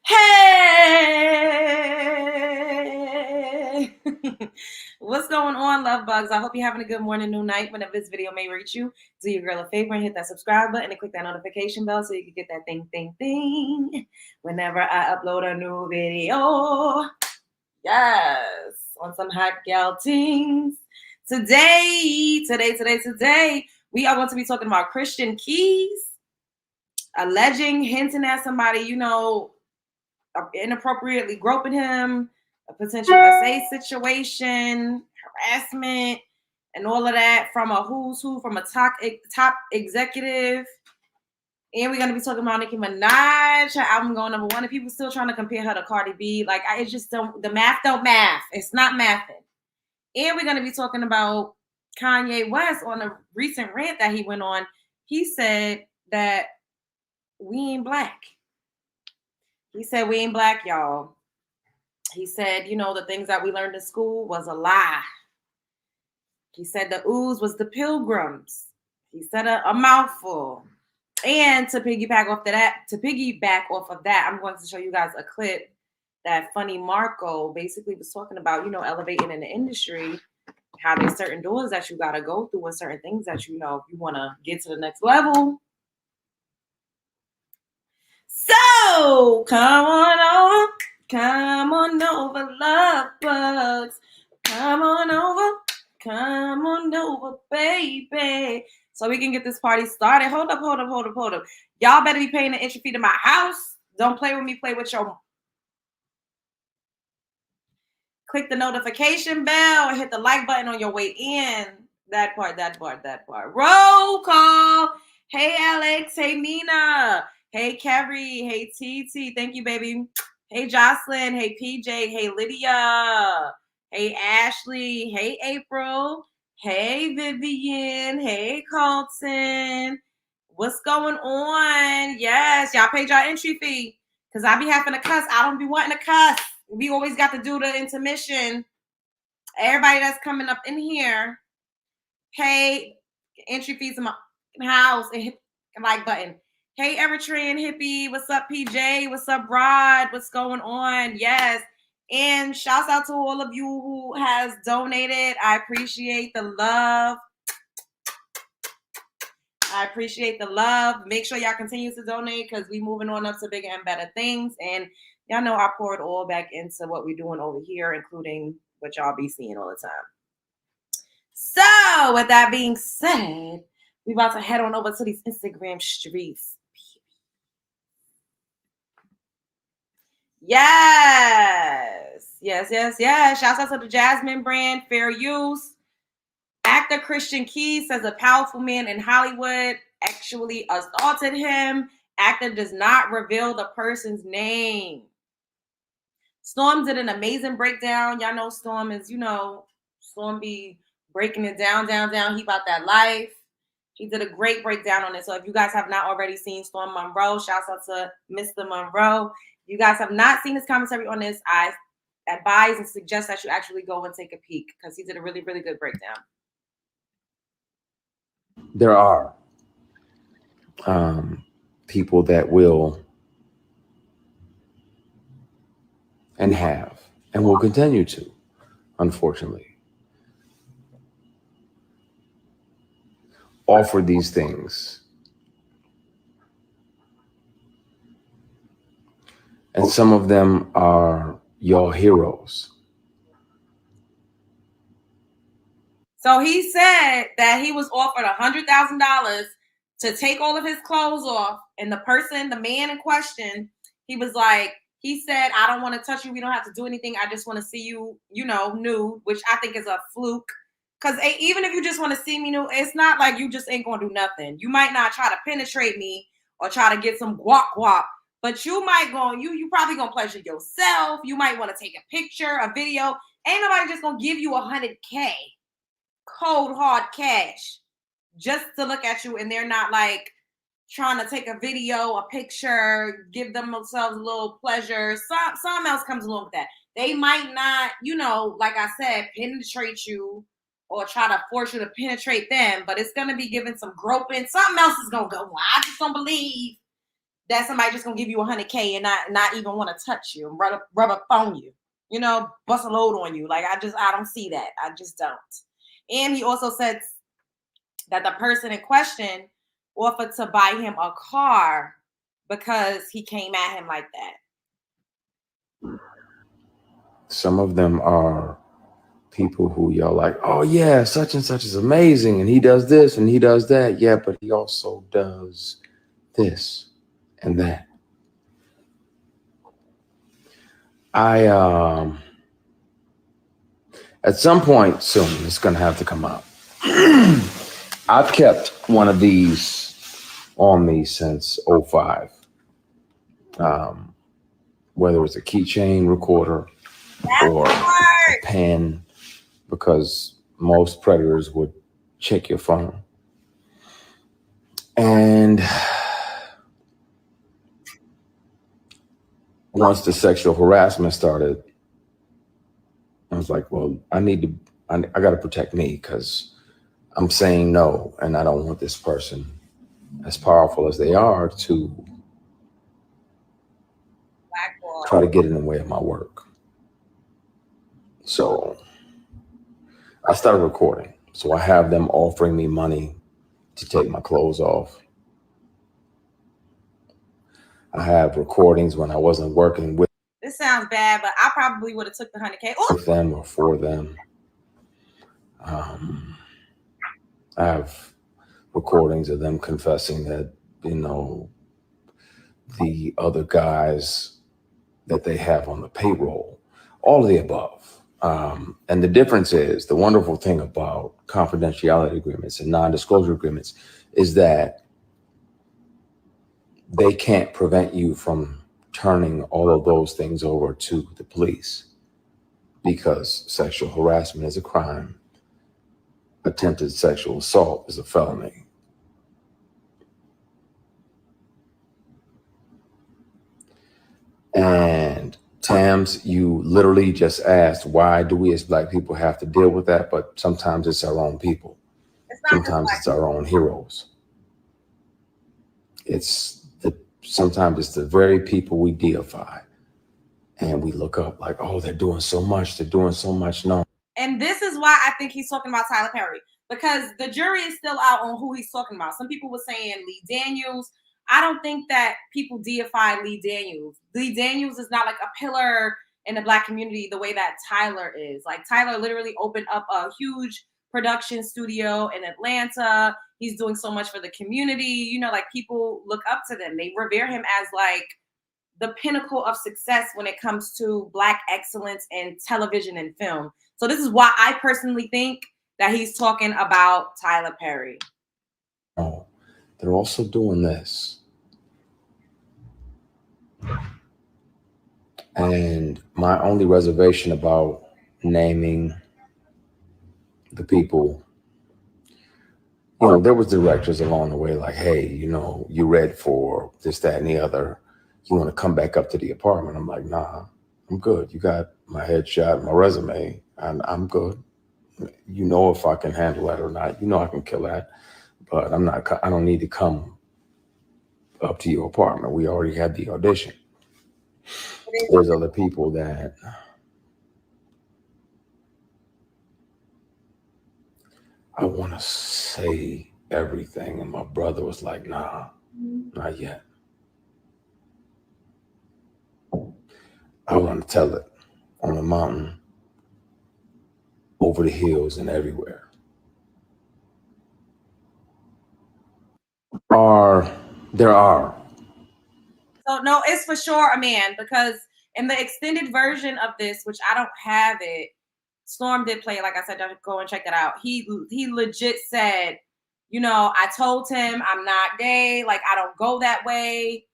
Hey! What's going on, love bugs? I hope you're having a good morning, new night, whenever this video may reach you. Do your girl a favor and hit that subscribe button and click that notification bell so you can get that thing whenever I upload a new video. Yes, on some hot gal things. Today, we are going to be talking about Christian keys, alleging, hinting at somebody, inappropriately groping him, a potential SA situation, harassment, and all of that from a who's who, from a top executive. And we're going to be talking about Nicki Minaj, her album going number 1, and people still trying to compare her to Cardi B. Like, it just don't, the math don't math. It's not mathing. And we're going to be talking about Kanye West on a recent rant that he went on. He said that we ain't black. He said we ain't black, y'all. He said, the things that we learned in school was a lie. He said the ooze was the pilgrims. He said a mouthful. And to piggyback off of that, I'm going to show you guys a clip that Funny Marco basically was talking about, elevating in the industry, how there's certain doors that you got to go through and certain things that, if you want to get to the next level. So come on over, love bugs. Come on over, baby. So we can get this party started. Hold up. Y'all better be paying the entry fee to my house. Don't play with me, play with your. Click the notification bell and hit the like button on your way in. That part. Roll call. Hey, Alex. Hey, Nina. Hey, Kerry. Hey, TT. Thank you, baby. Hey, Jocelyn. Hey, PJ. Hey, Lydia. Hey, Ashley. Hey, April. Hey, Vivian. Hey, Colton. What's going on? Yes, y'all paid y'all entry fee. Because I be having to cuss. I don't be wanting to cuss. We always got to do the intermission. Everybody that's coming up in here, hey, entry fees in my house and hit the like button. Hey, Eritrean hippie, what's up, PJ? What's up, Rod? What's going on? Yes. And shouts out to all of you who has donated. I appreciate the love. Make sure y'all continue to donate because we moving on up to bigger and better things. And y'all know I pour it all back into what we're doing over here, including what y'all be seeing all the time. So, with that being said, we about to head on over to these Instagram streets. Yes. Shouts out to the Jasmine brand, fair use. Actor Christian Key says a powerful man in Hollywood actually assaulted him. Actor does not reveal the person's name. Storm did an amazing breakdown. Y'all know Storm is, Storm be breaking it down. He about that life. He did a great breakdown on it. So if you guys have not already seen Storm Monroe, shouts out to Mr. Monroe. If you guys have not seen his commentary on this, I advise and suggest that you actually go and take a peek because he did a really, really good breakdown. There are people that will and have and will continue to, unfortunately, offer these things. And some of them are your heroes. So he said that he was offered $100,000 to take all of his clothes off. And the man in question, he said, I don't want to touch you. We don't have to do anything. I just want to see you, nude, which I think is a fluke. Because even if you just want to see me nude, it's not like you just ain't going to do nothing. You might not try to penetrate me or try to get some guap, but you probably going to pleasure yourself. You might want to take a picture, a video. Ain't nobody just going to give you $100K. Cold hard cash just to look at you, and they're not like trying to take a video, a picture, give themselves a little pleasure. Something else comes along with that. They might not, like I said, penetrate you or try to force you to penetrate them, but it's gonna be given some groping. Something else is gonna go on. I just don't believe that somebody just gonna give you $100K and not even want to touch you and rub up on you, you know, bust a load on you. Like I don't see that. I just don't. And he also said that the person in question offered to buy him a car because he came at him like that. Some of them are people who y'all like, oh yeah, such and such is amazing, and he does this and he does that. Yeah, but he also does this and that. At some point soon, it's gonna have to come out. I've kept one of these on me since 05. Whether it's a keychain recorder or a pen, because most predators would check your phone. And once the sexual harassment started, I was like, well, I got to protect me, because I'm saying no, and I don't want this person, as powerful as they are, to try to get in the way of my work. So I started recording. So I have them offering me money to take my clothes off. I have recordings when I wasn't working with. This sounds bad, but I probably would have took the $100K with them or for them. I have recordings of them confessing that, you know, the other guys that they have on the payroll, all of the above. And the difference is, the wonderful thing about confidentiality agreements and non-disclosure agreements is that they can't prevent you from turning all of those things over to the police, because sexual harassment is a crime. Attempted sexual assault is a felony. And Tams, you literally just asked, why do we as Black people have to deal with that? But sometimes it's our own people. Sometimes it's our own heroes. Sometimes it's the very people we deify, and we look up like, oh, they're doing so much. They're doing so much. No. And this is why I think he's talking about Tyler Perry, because the jury is still out on who he's talking about. Some people were saying Lee Daniels. I don't think that people deify Lee Daniels. Lee Daniels is not like a pillar in the Black community the way that Tyler is. Like, Tyler literally opened up a huge production studio in Atlanta. He's doing so much for the community. You know, like, people look up to them. They revere him as like the pinnacle of success when it comes to Black excellence in television and film. So this is why I personally think that he's talking about Tyler Perry. Oh, they're also doing this. And my only reservation about naming the people, you know, there was directors along the way like, hey, you know, you read for this, that, and the other. You want to come back up to the apartment? I'm like, nah, I'm good. You got my headshot, my resume, and I'm good. You know if I can handle that or not. You know I can kill that, but I don't need to come up to your apartment. We already had the audition. There's other people that I want to say everything, and my brother was like, nah, not yet. I want to tell it on the mountain, over the hills, and everywhere. There are. So no, it's for sure a man, because in the extended version of this, which I don't have it, Storm did play it. Like I said, go and check that out. He legit said, you know, I told him I'm not gay. Like, I don't go that way.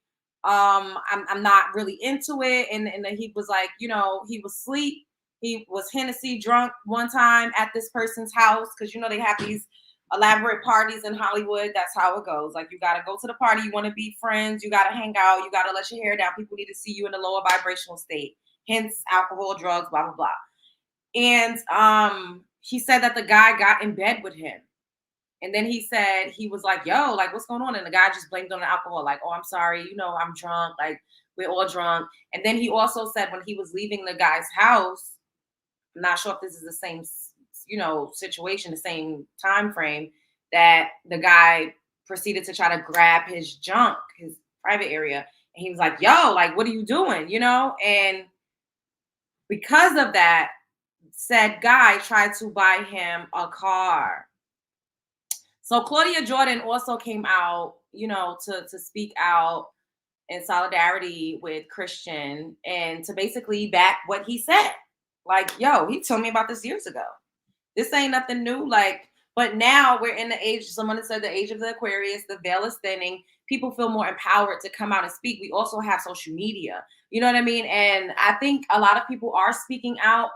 I'm not really into it. And he was like, you know, he was asleep. He was Hennessy drunk one time at this person's house, because, you know, they have these elaborate parties in Hollywood. That's how it goes. Like, you got to go to the party. You want to be friends. You got to hang out. You got to let your hair down. People need to see you in a lower vibrational state. Hence, alcohol, drugs, blah, blah, blah. And he said that the guy got in bed with him. And then he said, he was like, yo, like, what's going on? And the guy just blamed on the alcohol, like, oh, I'm sorry, I'm drunk, like, we're all drunk. And then he also said when he was leaving the guy's house, I'm not sure if this is the same, situation, the same time frame, that the guy proceeded to try to grab his junk, his private area. And he was like, yo, like, what are you doing? And because of that, said guy tried to buy him a car. So Claudia Jordan also came out, to speak out in solidarity with Christian and to basically back what he said. Like, yo, he told me about this years ago. This ain't nothing new. Like, but now we're in the age, someone said the age of the Aquarius, the veil is thinning. People feel more empowered to come out and speak. We also have social media. You know what I mean? And I think a lot of people are speaking out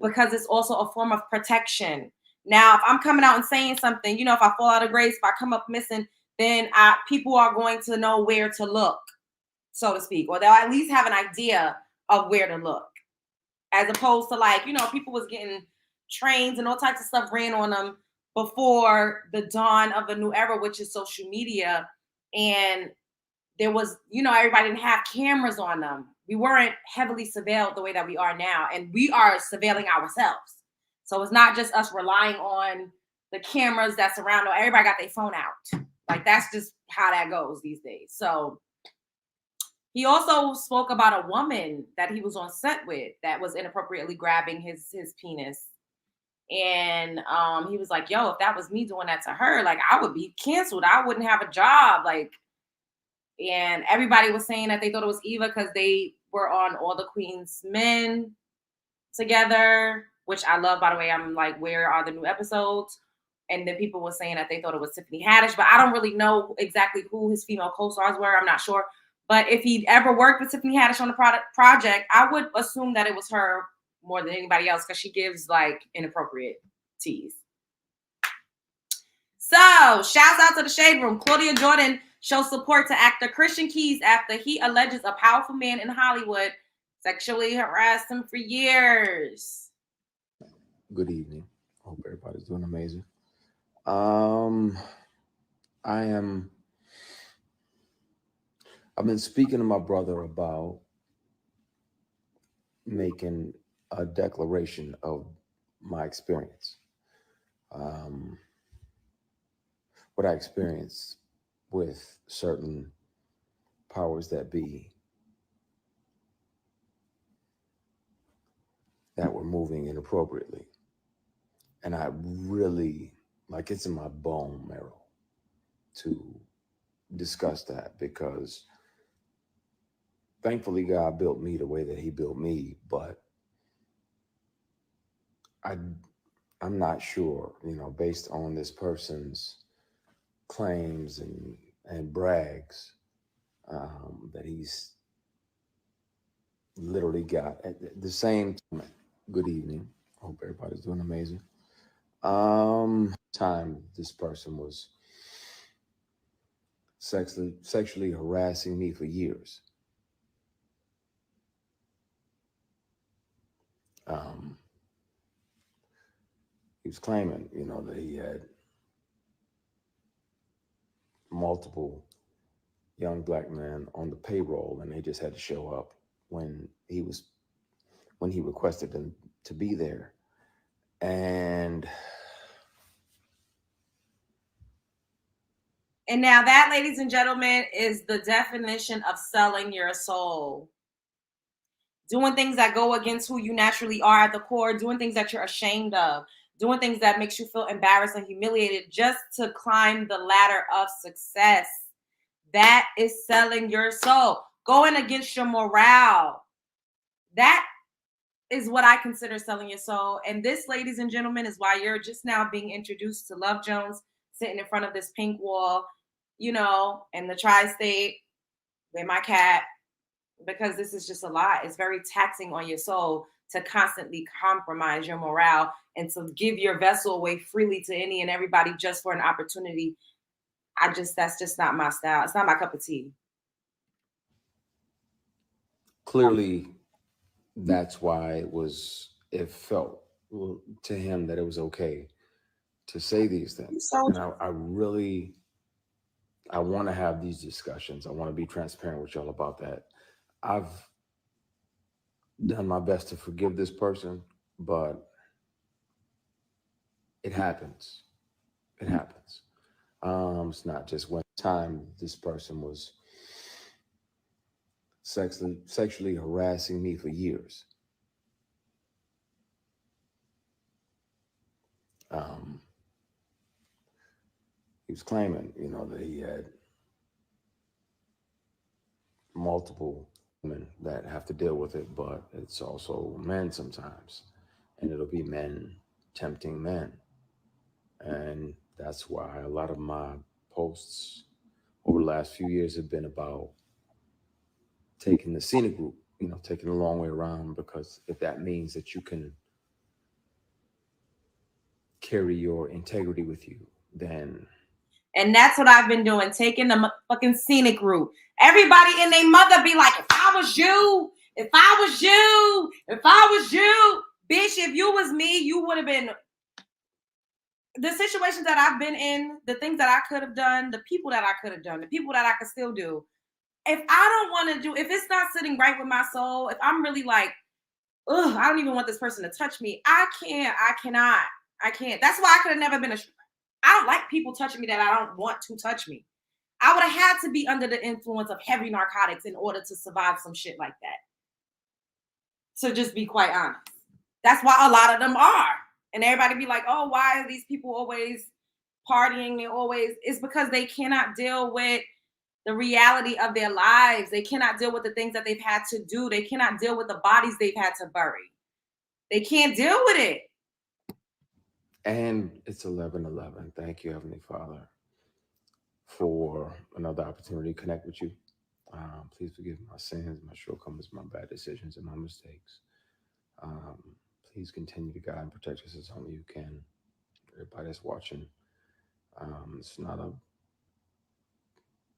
because it's also a form of protection. Now, if I'm coming out and saying something, if I fall out of grace, if I come up missing, then people are going to know where to look, so to speak, or they'll at least have an idea of where to look, as opposed to like, people was getting trains and all types of stuff ran on them before the dawn of a new era, which is social media. And there was, everybody didn't have cameras on them. We weren't heavily surveilled the way that we are now. And we are surveilling ourselves. So it's not just us relying on the cameras that's around. Everybody got their phone out. Like, that's just how that goes these days. So he also spoke about a woman that he was on set with that was inappropriately grabbing his penis. And he was like, yo, if that was me doing that to her, like, I would be canceled. I wouldn't have a job. Like, and everybody was saying that they thought it was Eva because they were on All the Queen's Men together, which I love, by the way. I'm like, where are the new episodes? And then people were saying that they thought it was Tiffany Haddish, but I don't really know exactly who his female co-stars were. I'm not sure. But if he'd ever worked with Tiffany Haddish on the project, I would assume that it was her more than anybody else because she gives like inappropriate tease. So, shouts out to the Shade Room. Claudia Jordan shows support to actor Christian Keys after he alleges a powerful man in Hollywood sexually harassed him for years. Good evening. Hope everybody's doing amazing. I've been speaking to my brother about making a declaration of my experience. What I experienced with certain powers that be that were moving inappropriately. And I really, like, it's in my bone marrow to discuss that because thankfully God built me the way that he built me, but I'm not sure, based on this person's claims and brags, that he's literally got at the same time. Good evening. Hope everybody's doing amazing. Time this person was sexually harassing me for years. He was claiming, that he had multiple young black men on the payroll, and they just had to show up when he requested them to be there. And now that, ladies and gentlemen, is the definition of selling your soul. Doing things that go against who you naturally are at the core, doing things that you're ashamed of, doing things that makes you feel embarrassed and humiliated just to climb the ladder of success. That is selling your soul. Going against your morale. That is what I consider selling your soul. And this, ladies and gentlemen, is why you're just now being introduced to Love Jones sitting in front of this pink wall, in the tri-state with my cat, because this is just a lot. It's very taxing on your soul to constantly compromise your morale and to give your vessel away freely to any and everybody just for an opportunity. That's just not my style. It's not my cup of tea. Clearly, that's why it felt to him that it was okay to say these things. So And I want to have these discussions. I want to be transparent with y'all about that. I've done my best to forgive this person, but it happens. It happens. It's not just one time this person was sexually harassing me for years. He was claiming, that he had multiple women that have to deal with it, but it's also men sometimes, and it'll be men tempting men. And that's why a lot of my posts over the last few years have been about taking the scenic route, taking the long way around, because if that means that you can carry your integrity with you, then. And that's what I've been doing, taking the fucking scenic route. Everybody and their mother be like, if I was you, bitch, if you was me, you would have been. The situations that I've been in, the things that I could have done, the people that I could have done, the people that I could still do. If I don't want to do, if it's not sitting right with my soul, if I'm really like, ugh, I don't even want this person to touch me, I can't. That's why I could have never been I don't like people touching me that I don't want to touch me. I would have had to be under the influence of heavy narcotics in order to survive some shit like that. So just be quite honest. That's why a lot of them are. And everybody be like, oh, why are these people always partying? It's because they cannot deal with the reality of their lives. They cannot deal with the things that they've had to do. They cannot deal with the bodies they've had to bury. They can't deal with it. And it's 11:11. Thank you, Heavenly Father, for another opportunity to connect with you. Please forgive my sins, my shortcomings, my bad decisions, and my mistakes. Please continue to guide and protect us as only you can. Everybody that's watching, it's not a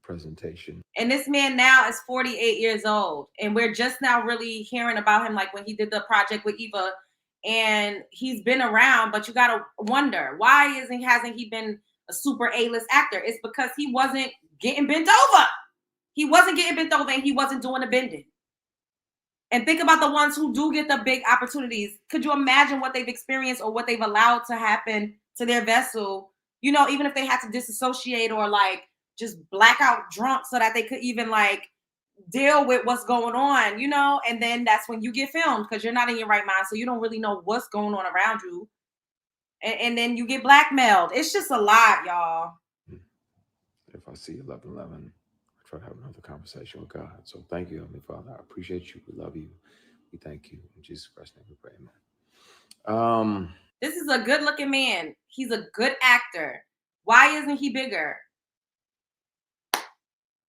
presentation. And this man now is 48 years old. And we're just now really hearing about him, like when he did the project with Eva. And he's been around, but you got to wonder, why hasn't he been a super A-list actor? It's because he wasn't getting bent over. He wasn't getting bent over and he wasn't doing the bending. And think about the ones who do get the big opportunities. Could you imagine what they've experienced or what they've allowed to happen to their vessel? Even if they had to disassociate or like just black out drunk so that they could even like deal with what's going on, and then that's when you get filmed because you're not in your right mind. So you don't really know what's going on around you. And then you get blackmailed. It's just a lot, y'all. If I see 11:11, I try to have another conversation with God. So thank you, Heavenly Father. I appreciate you. We love you. We thank you. In Jesus Christ's name we pray, amen. This is a good looking man. He's a good actor. Why isn't he bigger?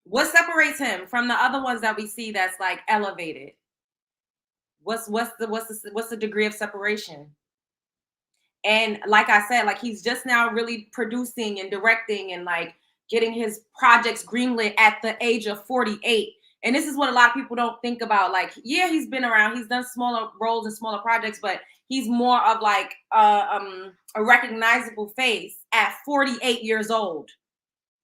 What separates him from the other ones that we see that's like elevated? What's the degree of separation? And like I said, like he's just now really producing and directing and like getting his projects greenlit at the age of 48. And this is what a lot of people don't think about. Like, yeah, he's been around. He's done smaller roles and smaller projects, but he's more of like a recognizable face at 48 years old.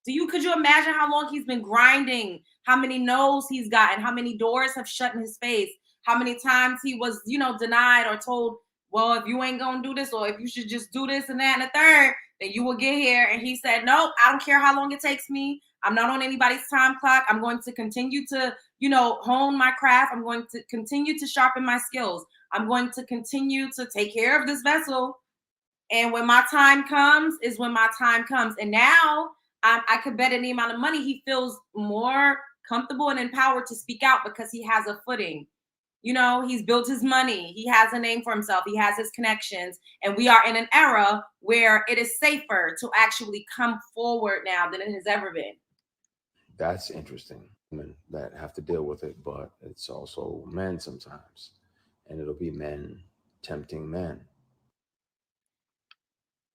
Could you imagine how long he's been grinding, how many no's he's gotten, how many doors have shut in his face, how many times he was, denied or told, well, if you ain't gonna do this, or if you should just do this and that and the third, then you will get here. And he said, nope, I don't care how long it takes me. I'm not on anybody's time clock. I'm going to continue to, hone my craft. I'm going to continue to sharpen my skills. I'm going to continue to take care of this vessel. And when my time comes is when my time comes. And now I could bet any amount of money he feels more comfortable and empowered to speak out because he has a footing. He's built his money. He has a name for himself. He has his connections. And we are in an era where it is safer to actually come forward now than it has ever been. That's interesting. Women that have to deal with it, but it's also men sometimes. And it'll be men tempting men.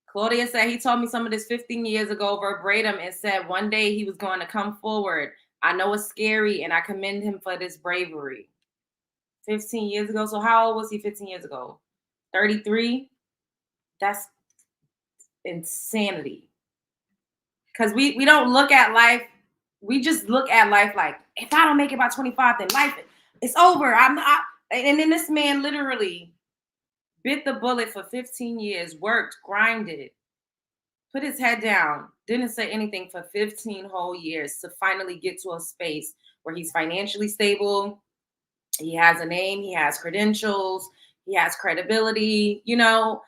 Claudia said he told me some of this 15 years ago verbatim and said one day he was going to come forward. I know it's scary and I commend him for this bravery. 15 years ago. So how old was he 15 years ago? 33? That's insanity. Because we don't look at life, we just look at life like, if I don't make it by 25, then life it's over. I'm not. And then this man literally bit the bullet for 15 years, worked, grinded, put his head down, didn't say anything for 15 whole years to finally get to a space where he's financially stable. He has a name, he has credentials, he has credibility, you know,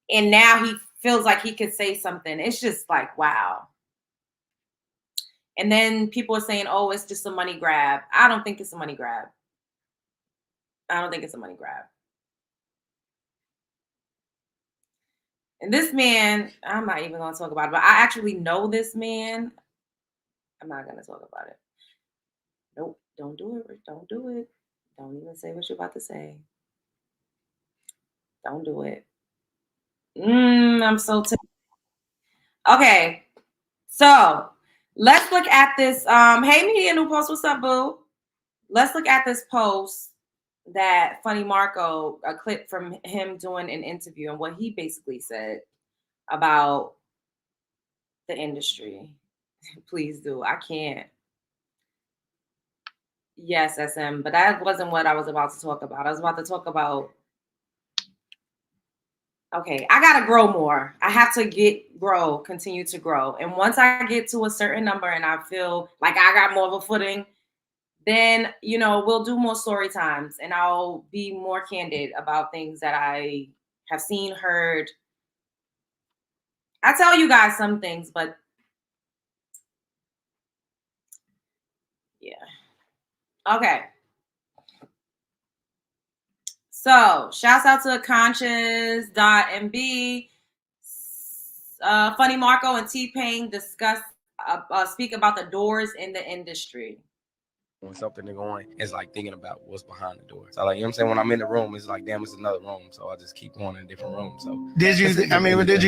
and now he feels like he could say something. It's just like, wow. And then people are saying, oh, it's just a money grab. I don't think it's a money grab. I don't think it's a money grab. And this man, I'm not even going to talk about it, but I actually know this man. I'm not going to talk about it. Nope, don't do it. Don't do it. Don't even say what you're about to say. Don't do it. I'm so okay. So let's look at this. Hey, Media New Post, what's up, boo? Let's look at this post that Funny Marco, a clip from him doing an interview and what he basically said about the industry. Please do. I can't. Yes, SM, but that wasn't what I was about to talk about. I was about to talk about, okay, I gotta grow more. I have to continue to grow. And once I get to a certain number and I feel like I got more of a footing, then, you know, we'll do more story times and I'll be more candid about things that I have seen, heard. I tell you guys some things, but yeah. Okay. So, shouts out to conscious.mb. Funny Marco and T-Pain speak about the doors in the industry. When something is going, it's like thinking about what's behind the door. So like, you know what I'm saying? When I'm in the room, it's like, damn, it's another room. So I just keep going in a different room. So did you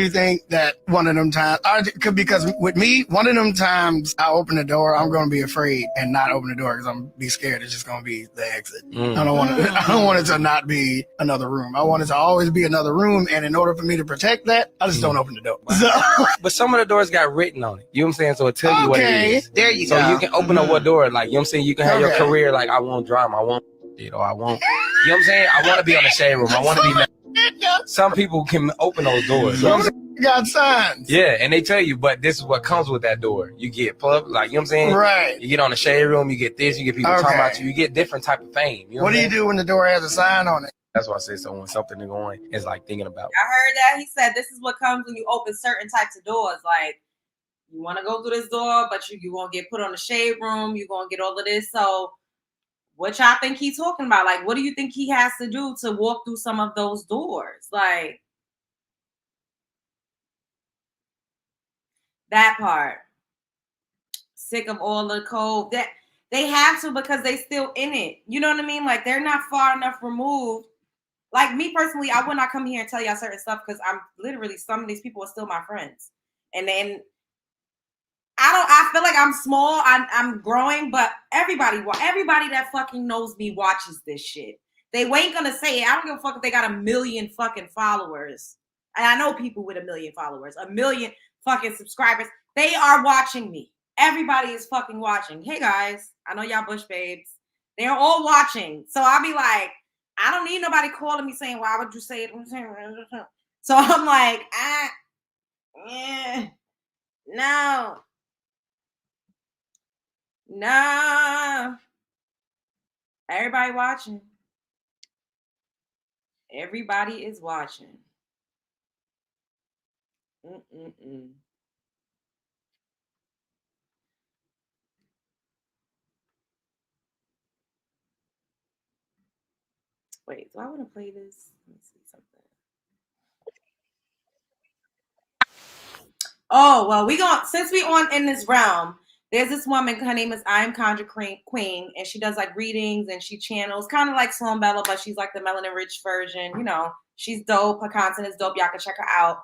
think that one of them times, because with me, one of them times I open the door, I'm going to be afraid and not open the door because I'm be scared it's just going to be the exit. I don't want it to not be another room. I want it to always be another room. And in order for me to protect that, I just don't open the door. So, but some of the doors got written on it. You know what I'm saying? So it tells you what it is. There you go. So you can open up what door, like, you know what I'm saying? You can have your career, like, I want drama, I want it, or I want, you know what I'm saying? I want to be on the shade room. I want to be. Some people can open those doors. You know what I'm saying? Got signs. Yeah, and they tell you, but this is what comes with that door. You get pub, like, you know what I'm saying? Right. You get on the shade room, you get this, you get people talking about you, you get different type of fame. You know what do you do when the door has a sign on it? That's why I say, so when something is going, it's like thinking about. I heard that. He said this is what comes when you open certain types of doors. Like, you want to go through this door, but you're going to get put on the shade room. You're going to get all of this. So what y'all think he's talking about? Like, what do you think he has to do to walk through some of those doors? Like, that part. Sick of all the code. That they have to because they still in it. You know what I mean? Like, they're not far enough removed. Like, me personally, I would not come here and tell y'all certain stuff because I'm literally, some of these people are still my friends. And then I feel like I'm small. I'm growing, but everybody that fucking knows me watches this shit. They ain't gonna say it. I don't give a fuck if they got 1 million fucking followers. And I know people with 1 million followers, 1 million fucking subscribers. They are watching me. Everybody is fucking watching. Hey guys, I know y'all bush babes. They're all watching. So I'll be like, I don't need nobody calling me saying, why would you say it? So I'm like, no. No. Everybody watching. Everybody is watching. Wait, do I want to play this? Let me see something. Oh, well, since we on in this realm, there's this woman, her name is I'm Conjure Queen, and she does like readings and she channels, kind of like Sloan Bella, but she's like the melanin rich version. You know, she's dope. Her content is dope. Y'all can check her out.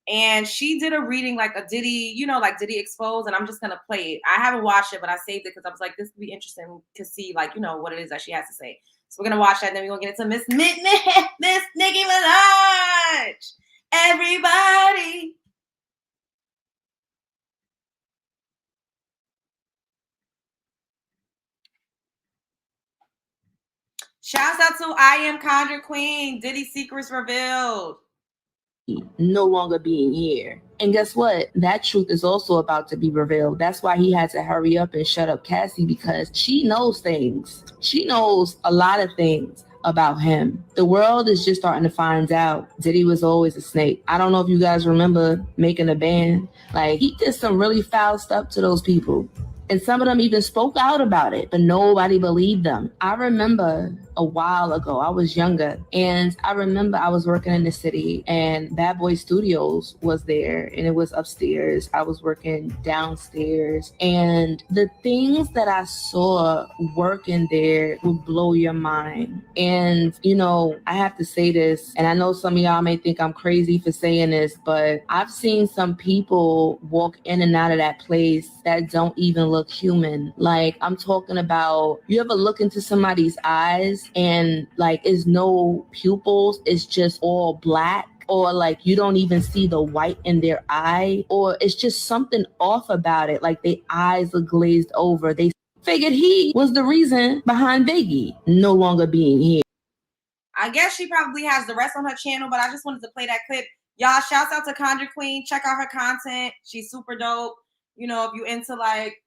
And she did a reading like a Diddy, you know, like Diddy Exposed, and I'm just gonna play it. I haven't watched it, but I saved it because I was like, this would be interesting to see, like, you know, what it is that she has to say. So we're gonna watch that, and then we're gonna get into Miss Nicki Minaj. Everybody. Shouts out to I Am Conjure Queen. Diddy secrets revealed. No longer being here. And guess what? That truth is also about to be revealed. That's why he had to hurry up and shut up Cassie, because she knows things. She knows a lot of things about him. The world is just starting to find out Diddy was always a snake. I don't know if you guys remember making a band. Like, he did some really foul stuff to those people. And some of them even spoke out about it, but nobody believed them. I remember a while ago, I was younger, and I remember I was working in the city, and Bad Boy Studios was there, and it was upstairs. I was working downstairs, and the things that I saw working there would blow your mind. And, you know, I have to say this, and I know some of y'all may think I'm crazy for saying this, but I've seen some people walk in and out of that place that don't even look human. Like, I'm talking about, you ever look into somebody's eyes and like it's no pupils, it's just all black, or like you don't even see the white in their eye, or it's just something off about it, like their eyes are glazed over. They figured he was the reason behind Biggie no longer being here. I guess she probably has the rest on her channel, but I just wanted to play that clip. Y'all, shouts out to Conjure Queen. Check out her content. She's super dope. You know, if you into like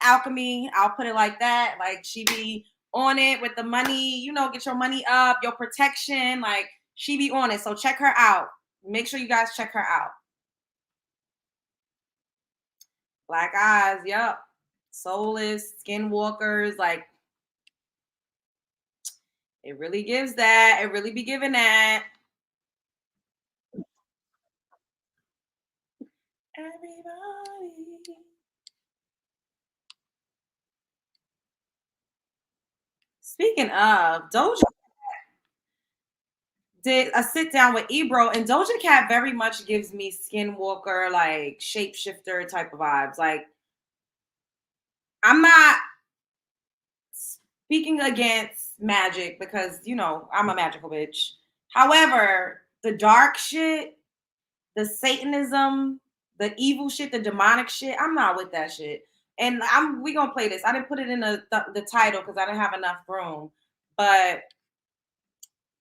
alchemy, I'll put it like that. Like, she be on it with the money, you know, get your money up, your protection. Like, she be on it. So check her out. Make sure you guys check her out. Black eyes, yep. Soulless, skinwalkers, like, it really gives that. It really be giving that. Everybody. Speaking of, Doja did a sit down with Ebro, and Doja Cat very much gives me skinwalker, like shapeshifter type of vibes. Like, I'm not speaking against magic because, you know, I'm a magical bitch. However, the dark shit, the Satanism, the evil shit, the demonic shit, I'm not with that shit. And we gonna play this. I didn't put it in the title because I didn't have enough room, but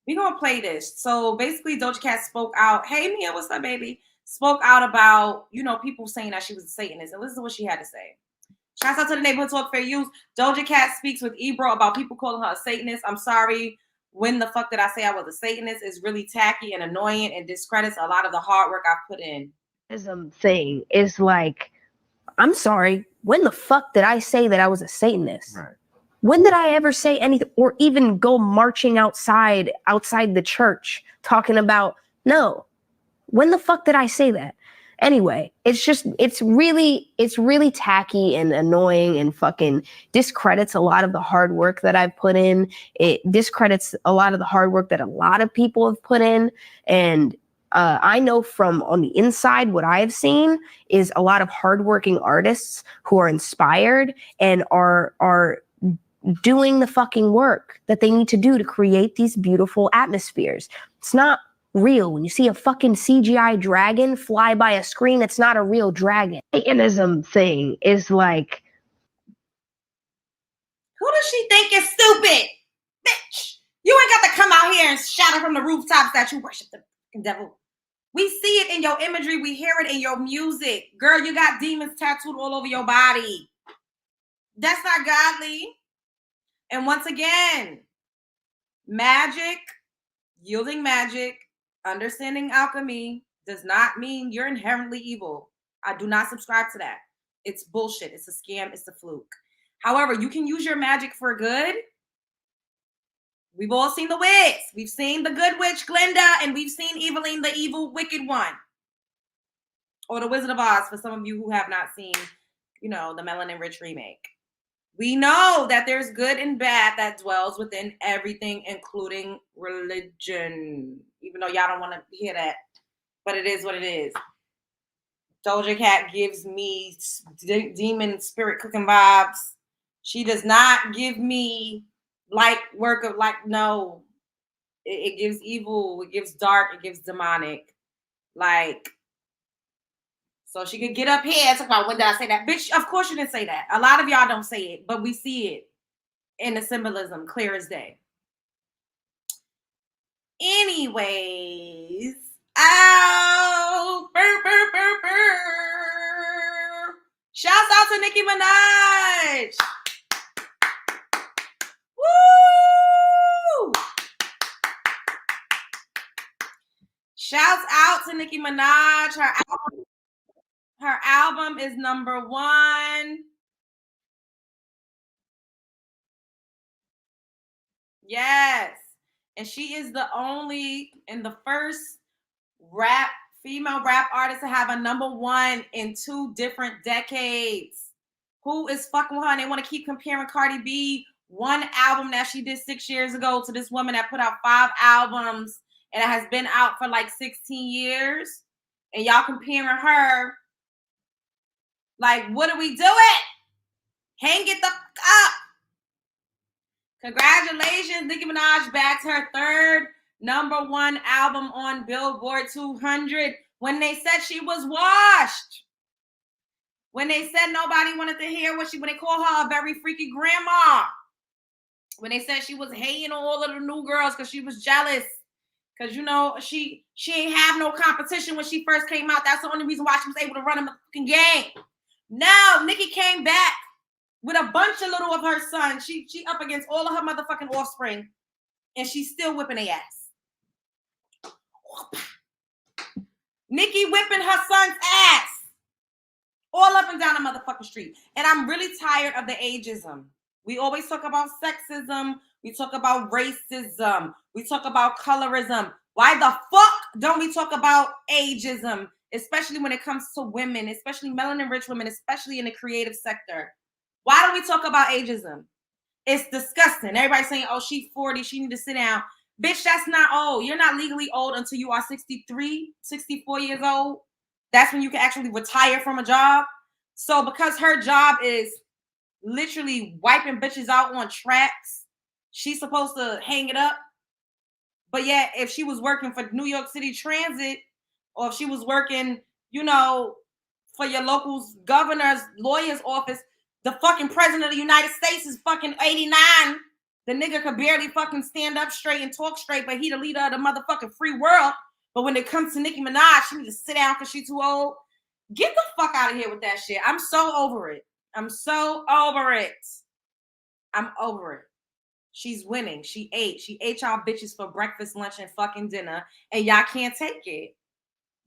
we gonna play this. So basically, Doja Cat spoke out. Hey Mia, what's up, baby? Spoke out about, you know, people saying that she was a Satanist, and listen to what she had to say. Shouts out to the Neighborhood Talk Fair Youth. Doja Cat speaks with Ebro about people calling her a Satanist. I'm sorry. When the fuck did I say I was a Satanist? It's really tacky and annoying and discredits a lot of the hard work I've put in. Thing is like, I'm sorry. When the fuck did I say that I was a Satanist? Right. When did I ever say anything, or even go marching outside the church talking about, no. When the fuck did I say that? Anyway, it's really tacky and annoying and fucking discredits a lot of the hard work that I've put in. It discredits a lot of the hard work that a lot of people have put in. And I know from on the inside, what I've seen is a lot of hardworking artists who are inspired and are doing the fucking work that they need to do to create these beautiful atmospheres. It's not real. When you see a fucking CGI dragon fly by a screen, it's not a real dragon. Satanism thing is like, who does she think is stupid? Bitch, you ain't got to come out here and shout it from the rooftops that you worship the devil. We see it in your imagery. We hear it in your music. Girl, you got demons tattooed all over your body. That's not godly. And once again, magic, yielding magic, understanding alchemy does not mean you're inherently evil. I do not subscribe to that. It's bullshit. It's a scam. It's a fluke. However, you can use your magic for good. We've all seen the witch. We've seen the good witch, Glinda, and we've seen Eveline, the evil, wicked one. Or the Wizard of Oz, for some of you who have not seen, you know, the Melanin Rich remake. We know that there's good and bad that dwells within everything, including religion. Even though y'all don't want to hear that. But it is what it is. Doja Cat gives me demon spirit cooking vibes. She does not give me light work of like, no. It gives evil. It gives dark. It gives demonic. Like, so she could get up here and talk about, when did I say that? Bitch, of course you didn't say that. A lot of y'all don't say it, but we see it in the symbolism clear as day. Anyways, ow, burr, burr, burr, burr. Shouts out to Nicki Minaj. Woo! Shouts out to Nicki Minaj. Her album is #1. Yes. And she is the only and the first female rap artist to have a #1 in 2 different decades. Who is fucking with her? And they want to keep comparing Cardi B, one album that she did 6 years ago, to this woman that put out 5 albums and it has been out for like 16 years. And y'all comparing her. Like, what are we doing? Hang it the fuck up. Congratulations, Nicki Minaj backed her 3rd #1 album on Billboard 200 when they said she was washed. When they said nobody wanted to hear when they called her a very freaky grandma. When they said she was hating on all of the new girls because she was jealous. Because, you know, she ain't have no competition when she first came out. That's the only reason why she was able to run a fucking game. Now, Nicki came back with a bunch of little of her sons. She up against all of her motherfucking offspring. And she's still whipping their ass. Nicki whipping her son's ass. All up and down the motherfucking street. And I'm really tired of the ageism. We always talk about sexism. We talk about racism. We talk about colorism. Why the fuck don't we talk about ageism? Especially when it comes to women, especially melanin-rich women, especially in the creative sector. Why don't we talk about ageism? It's disgusting. Everybody's saying, oh, she's 40, she need to sit down. Bitch, that's not old. You're not legally old until you are 63, 64 years old. That's when you can actually retire from a job. So because her job is literally wiping bitches out on tracks, she's supposed to hang it up. But yet, if she was working for New York City Transit, or if she was working, you know, for your local governor's lawyer's office, the fucking president of the United States is fucking 89. The nigga could barely fucking stand up straight and talk straight, but he the leader of the motherfucking free world. But when it comes to Nicki Minaj, she needs to sit down because she's too old. Get the fuck out of here with that shit. I'm so over it. I'm so over it. I'm over it. She's winning. She ate y'all bitches for breakfast, lunch, and fucking dinner, and y'all can't take it.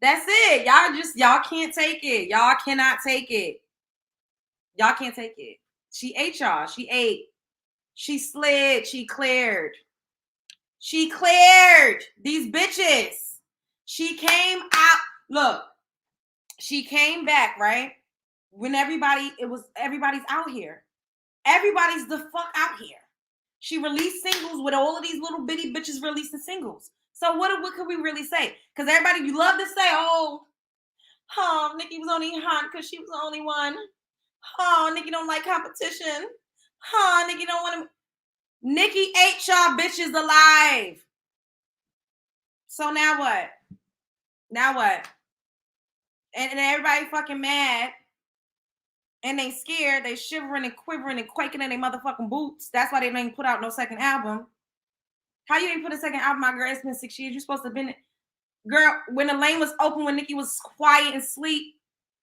That's it. Y'all can't take it. Y'all cannot take it. Y'all can't take it. She ate y'all. She ate. She slid. She cleared. She cleared these bitches. She came out. Look, she came back, right? When everybody's out here. Everybody's the fuck out here. She released singles with all of these little bitty bitches releasing singles. So what could we really say? Because everybody, you love to say, Nicki was only hot because she was the only one. Nicki don't like competition. Nicki don't want to. Nicki ate y'all bitches alive. So now what? Now what? And everybody fucking mad. And they scared. They shivering and quivering and quaking in their motherfucking boots. That's why they didn't put out no second album. How you didn't put a second album, my girl? It's been 6 years. You're supposed to have been... Girl, when the lane was open, when Nicki was quiet and sleep,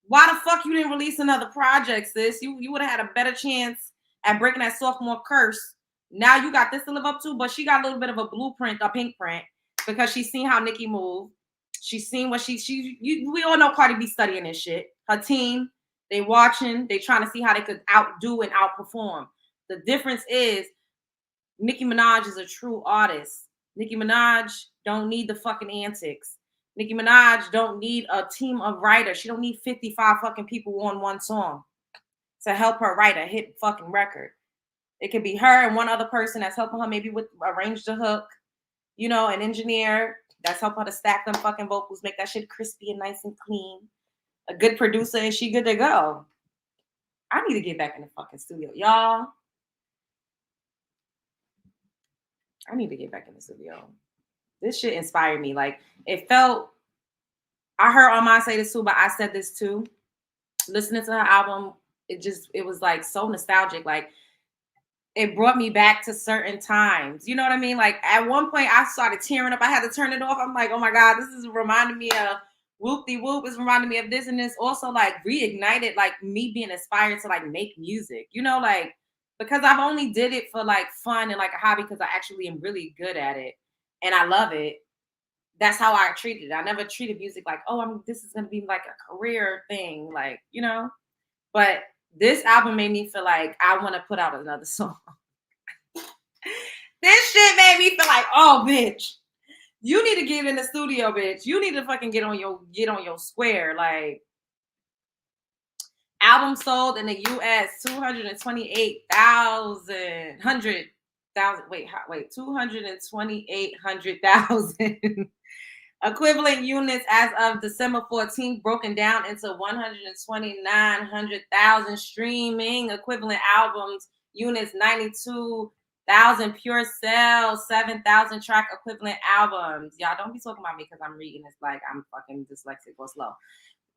why the fuck you didn't release another project, sis? You would have had a better chance at breaking that sophomore curse. Now you got this to live up to, but she got a little bit of a blueprint, a pink print, because she's seen how Nicki moved. She's seen what we all know Cardi B studying this shit. Her team, they watching, they trying to see how they could outdo and outperform. The difference is Nicki Minaj is a true artist. Nicki Minaj don't need the fucking antics. Nicki Minaj don't need a team of writers. She don't need 55 fucking people on one song to help her write a hit fucking record. It could be her and one other person that's helping her maybe with arrange the hook, you know, an engineer that's helping her to stack them fucking vocals, make that shit crispy and nice and clean. A good producer, and she good to go. I need to get back in the fucking studio, y'all. I need to get back in the studio. This shit inspired me. Like, it felt, I heard Armand say this too, but I said this too. Listening to her album, it was like so nostalgic. Like, it brought me back to certain times. You know what I mean? Like at one point I started tearing up. I had to turn it off. I'm like, oh my God, this is reminding me of whoop-de-whoop. It's reminding me of this, and this also like reignited like me being inspired to like make music, you know, like because I've only did it for like fun and like a hobby because I actually am really good at it and I love it. That's how I treated it. I never treated music like, oh, this is gonna be like a career thing, like, you know. But this album made me feel like I want to put out another song. This shit made me feel like, oh, bitch, you need to get in the studio, bitch. You need to fucking get on your square. Like, album sold in the U.S. 228,000 equivalent units as of December 14th, broken down into 129,000 streaming equivalent albums units, 92,000 pure sales, 7,000 track equivalent albums. Y'all don't be talking about me because I'm reading this like I'm fucking dyslexic or slow.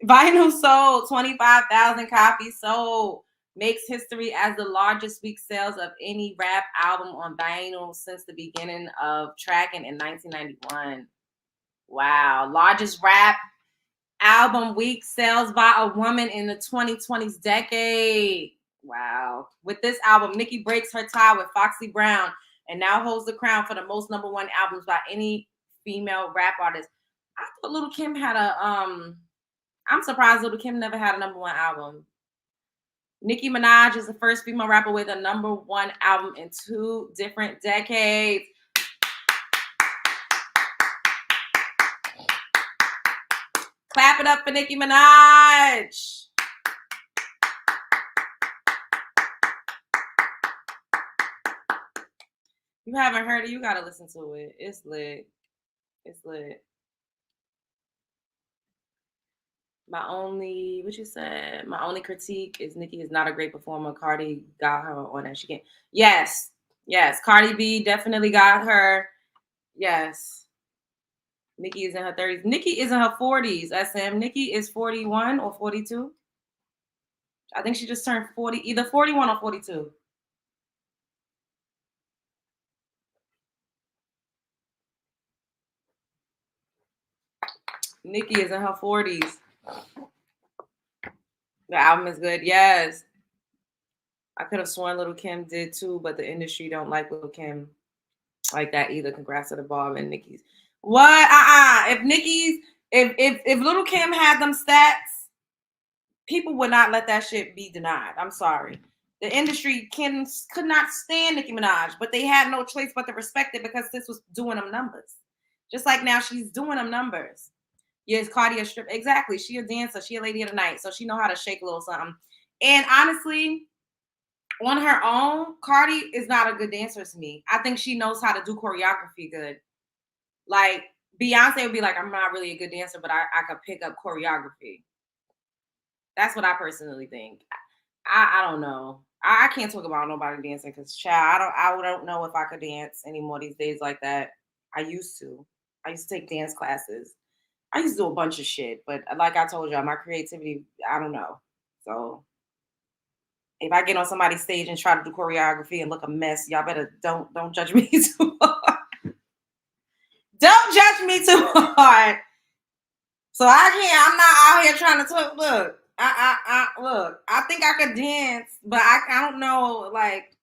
Vinyl sold, 25,000 copies sold. Makes history as the largest week sales of any rap album on vinyl since the beginning of tracking in 1991. Wow. Largest rap album week sales by a woman in the 2020s decade. Wow. With this album, Nicki breaks her tie with Foxy Brown and now holds the crown for the most number one albums by any female rap artist. I thought Lil' Kim had I'm surprised Lil' Kim never had a number one album. Nicki Minaj is the first female rapper with a number one album in 2 different decades. Clap it up for Nicki Minaj. You haven't heard it, you gotta listen to it. It's lit. It's lit. My only critique is Nicki is not a great performer. Cardi got her on that. She can't. Yes. Cardi B definitely got her. Yes. Nicki is in her 30s. Nicki is in her 40s, SM. Nicki is 41 or 42. I think she just turned 40, either 41 or 42. Nicki is in her 40s. The album is good. Yes. I could have sworn Lil' Kim did too, but the industry don't like Lil' Kim like that either. Congrats to the Bob and Nicki's. What? If Lil' Kim had them stats, people would not let that shit be denied. I'm sorry. The industry could not stand Nicki Minaj, but they had no choice but to respect it because this was doing them numbers. Just like now she's doing them numbers. Yes, Cardi a strip. Exactly. She a dancer. She a lady of the night. So she know how to shake a little something. And honestly, on her own, Cardi is not a good dancer to me. I think she knows how to do choreography good. Like Beyonce would be like, I'm not really a good dancer, but I could pick up choreography. That's what I personally think. I don't know. I can't talk about nobody dancing because child, I don't know if I could dance anymore these days like that. I used to take dance classes. I used to do a bunch of shit, but like I told y'all, my creativity, I don't know. So if I get on somebody's stage and try to do choreography and look a mess, y'all better don't judge me too hard. Don't judge me too hard. So I'm not out here trying to talk. Look, look, I think I could dance, but I don't know, like,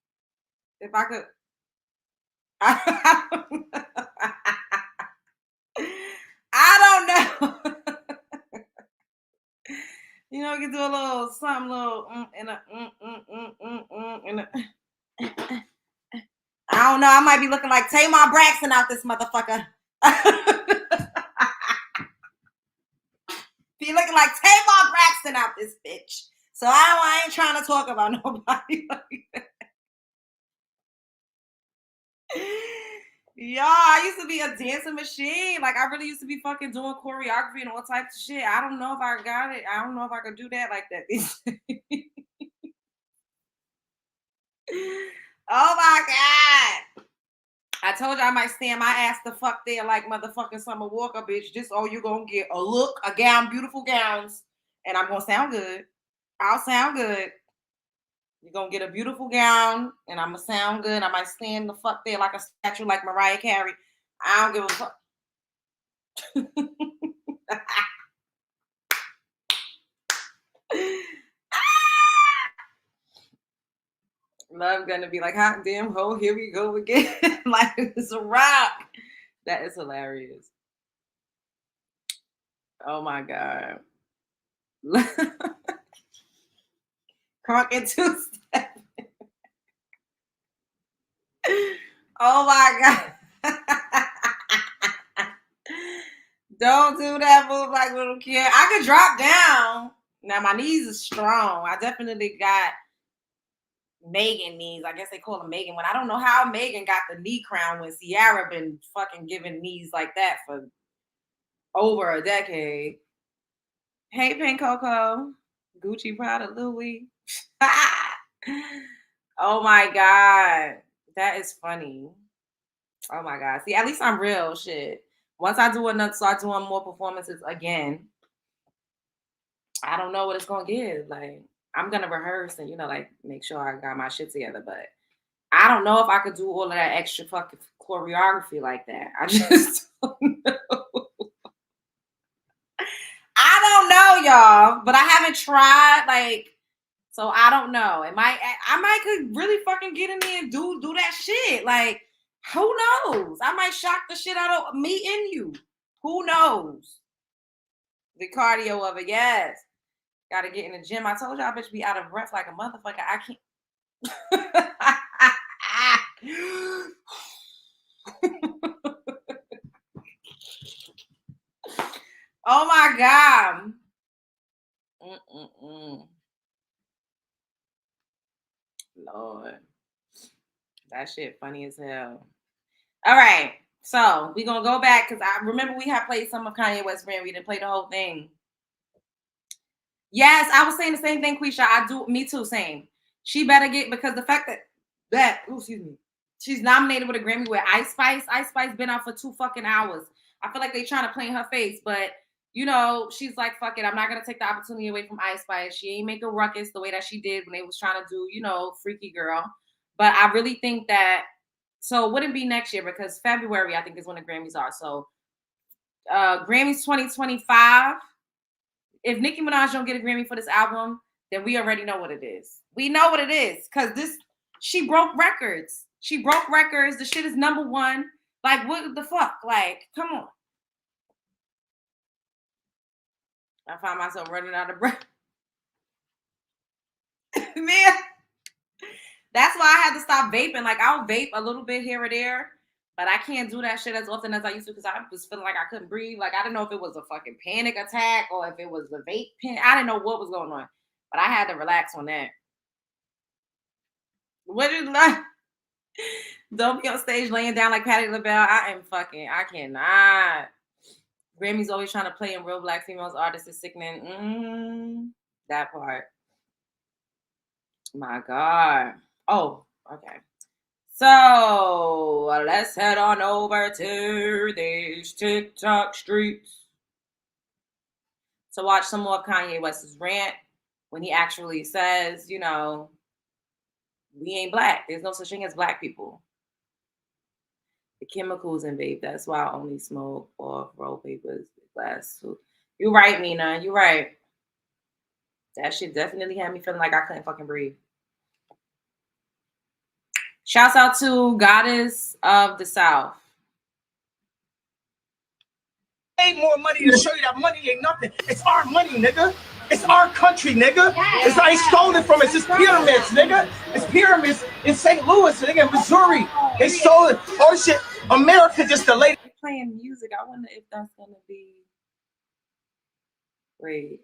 if I could. I don't know. You know, you can do a little something, little and a. I don't know. I might be looking like Tamar Braxton out this motherfucker. Be looking like Tamar Braxton out this bitch. So I ain't trying to talk about nobody like that. Y'all, I used to be a dancing machine. Like, I really used to be fucking doing choreography and all types of shit. I don't know if I got it. I don't know if I could do that like that. Oh my God. I told you I might stand my ass the fuck there like motherfucking Summer Walker, bitch. This all you gonna get. A look, a gown, beautiful gowns. And I'm gonna sound good. I'll sound good. You're gonna get a beautiful gown, and I'm gonna sound good. I might stand the fuck there like a statue, like Mariah Carey. I don't give a fuck. Love gonna be like, hot damn ho, here we go again. Like it's a rock. That is hilarious. Oh my god. Crunk and two-step. Oh my god. Don't do that move like little kid. I could drop down. Now my knees are strong. I definitely got Megan knees. I guess they call them Megan. When I don't know how Megan got the knee crown when Ciara been fucking giving knees like that for over a decade. Hey, Pink Coco. Gucci, Prada, Louis. Oh my god. That is funny. Oh my god. See, at least I'm real shit. Once I do enough, start doing more performances again, I don't know what it's gonna give. Like, I'm gonna rehearse and like make sure I got my shit together. But I don't know if I could do all of that extra fucking choreography like that. I just don't know. I don't know, y'all. But I haven't tried. Like, so I don't know. I might could really fucking get in there and do that shit. Like, who knows? I might shock the shit out of me and you. Who knows? The cardio of it, yes. Gotta get in the gym. I told y'all, bitch, be out of breath like a motherfucker. I can't. Oh my god. Lord. That shit funny as hell. All right. So we're gonna go back because I remember we had played some of Kanye West's rant. We didn't play the whole thing. Yes, I was saying the same thing, Quisha. I do, me too, same. She better get, because the fact that excuse me, she's nominated with a Grammy with Ice Spice. Ice Spice been out for 2 fucking hours. I feel like they trying to play in her face, but she's like, fuck it, I'm not gonna take the opportunity away from Ice Spice. She ain't make a ruckus the way that she did when they was trying to do, Freaky Girl. But I really think that, so it wouldn't be next year because February, I think, is when the Grammys are. So Grammys 2025. If Nicki Minaj don't get a Grammy for this album, then we already know what it is. We know what it is because she broke records. She broke records. The shit is #1. Like, what the fuck? Like, come on. I find myself running out of breath. Man, that's why I had to stop vaping. Like, I'll vape a little bit here or there, but I can't do that shit as often as I used to because I was feeling like I couldn't breathe. Like, I didn't know if it was a fucking panic attack or if it was the vape pen. I didn't know what was going on, but I had to relax on that. What is that? Don't be on stage laying down like Patti LaBelle. I cannot. Grammy's always trying to play in real Black females artists is sickening. That part. My God. Oh, okay. So let's head on over to these TikTok streets to watch some more of Kanye West's rant when he actually says, we ain't Black. There's no such thing as Black people. The chemicals in vape. That's why I only smoke off roll papers, glass. You're right, Mina. You're right. That shit definitely had me feeling like I couldn't fucking breathe. Shouts out to Goddess of the South. Ain't more money to show you that money ain't nothing. It's our money, nigga. It's our country, nigga. I ain't stole it from us. It's pyramids, nigga. It's pyramids in St. Louis, nigga, in Missouri. They stole it. All this shit. America just delayed. They're playing music. I wonder if that's gonna be great.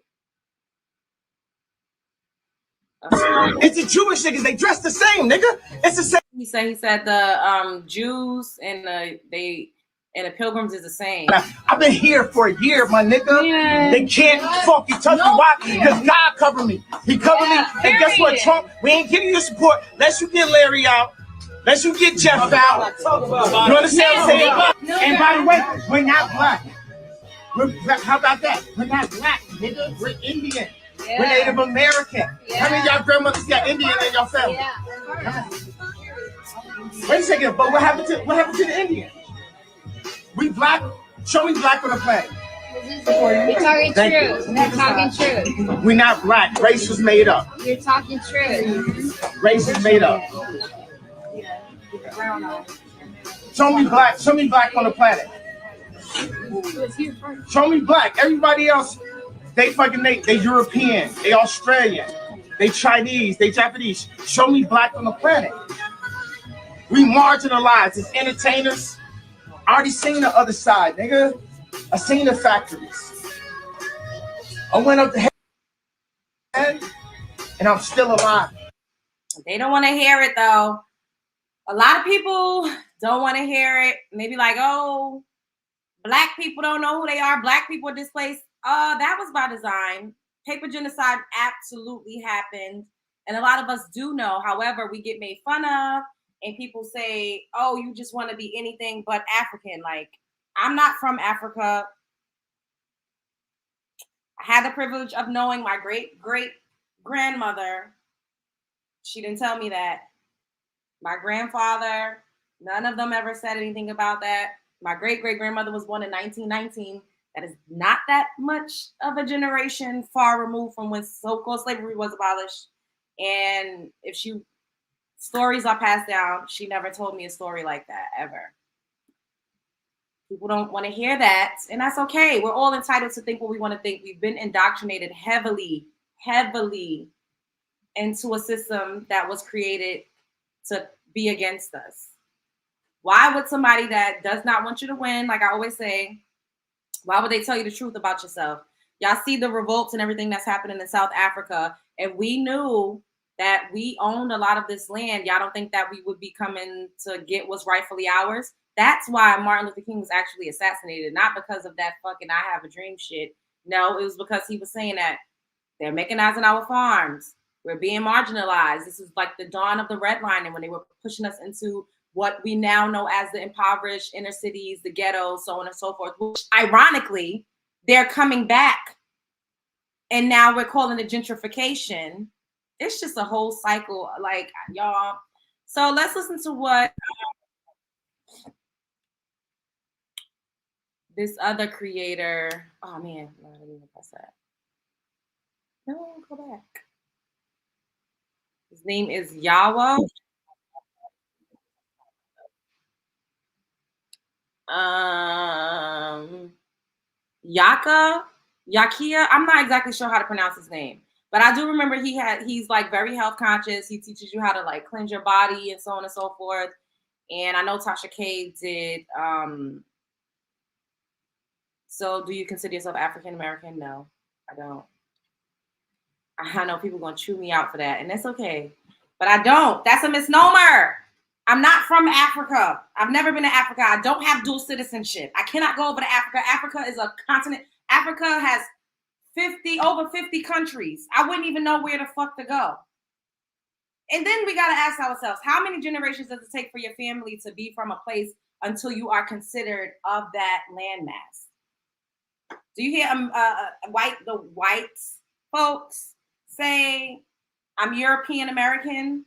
It's the Jewish niggas. They dress the same, nigga. It's the same. He said the Jews and the pilgrims is the same. I've been here for a year, my nigga. Yeah. They can't fucking touch me. Why? Because God covered me. He covered me. And guess what, Trump? We ain't getting your support unless you get Larry out. Unless you get Jeff out. You understand what I'm saying? And by the way, we're not Black. How about that? We're not Black, nigga. We're Indian. We're Native American. How many of y'all grandmothers got Indian in your family? Wait a second, but what happened to the Indian? We black. Show me black on the flag. You're talking true. You're talking true. We're not black. Race was made up. You're talking true. Race is made up. Show me black. Show me black on the planet. Show me black. Everybody else, they European, they Australian, they Chinese, they Japanese. Show me black on the planet. We marginalized as entertainers. I already seen the other side, nigga. I seen the factories. I went up the head and I'm still alive. They don't want to hear it though. A lot of people don't want to hear it. And they be like, oh, black people don't know who they are. Black people are displaced. That was by design. Paper genocide absolutely happened. And a lot of us do know. However, we get made fun of. And people say, oh, you just want to be anything but African. Like, I'm not from Africa. I had the privilege of knowing my great-great-grandmother. She didn't tell me that. My grandfather, none of them ever said anything about that. My great-great-grandmother was born in 1919. That is not that much of a generation far removed from when so-called slavery was abolished. And if stories are passed down, she never told me a story like that, ever. People don't want to hear that, and that's okay. We're all entitled to think what we want to think. We've been indoctrinated heavily into a system that was created to be against us. Why would somebody that does not want you to win, like I always say, why would they tell you the truth about yourself? Y'all see the revolts and everything that's happening in South Africa, and we knew that we owned a lot of this land. Y'all don't think that we would be coming to get what's rightfully ours? That's why Martin Luther King was actually assassinated, not because of that fucking I have a dream shit. No, it was because he was saying that they're mechanizing our farms. We're being marginalized. This is like the dawn of the redlining when they were pushing us into what we now know as the impoverished inner cities, the ghettos, so on and so forth, which ironically, they're coming back. And now we're calling it gentrification. It's just a whole cycle, like, y'all. So let's listen to what this other creator. Oh man, no, I didn't even press that. No, go back. His name is Yawa. Yakia. I'm not exactly sure how to pronounce his name. But I do remember he's like very health conscious. He teaches you how to like cleanse your body and so on and so forth. And I know Tasha K did. So do you consider yourself African American? No, I don't. I know people are going to chew me out for that. And that's okay. But I don't. That's a misnomer. I'm not from Africa. I've never been to Africa. I don't have dual citizenship. I cannot go over to Africa. Africa is a continent. Africa has over 50 countries. I wouldn't even know where the fuck to go. And then we got to ask ourselves, how many generations does it take for your family to be from a place until you are considered of that landmass? Do you hear the white folks say, I'm European American?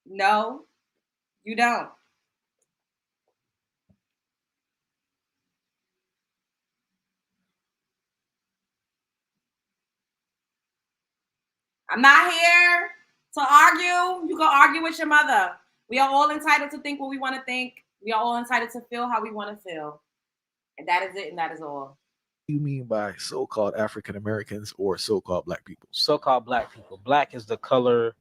No, you don't. I'm not here to argue. You can argue with your mother. We are all entitled to think what we want to think. We are all entitled to feel how we want to feel. And that is it, and that is all. You mean by so-called African Americans or so-called black people? So-called black people. Black is the color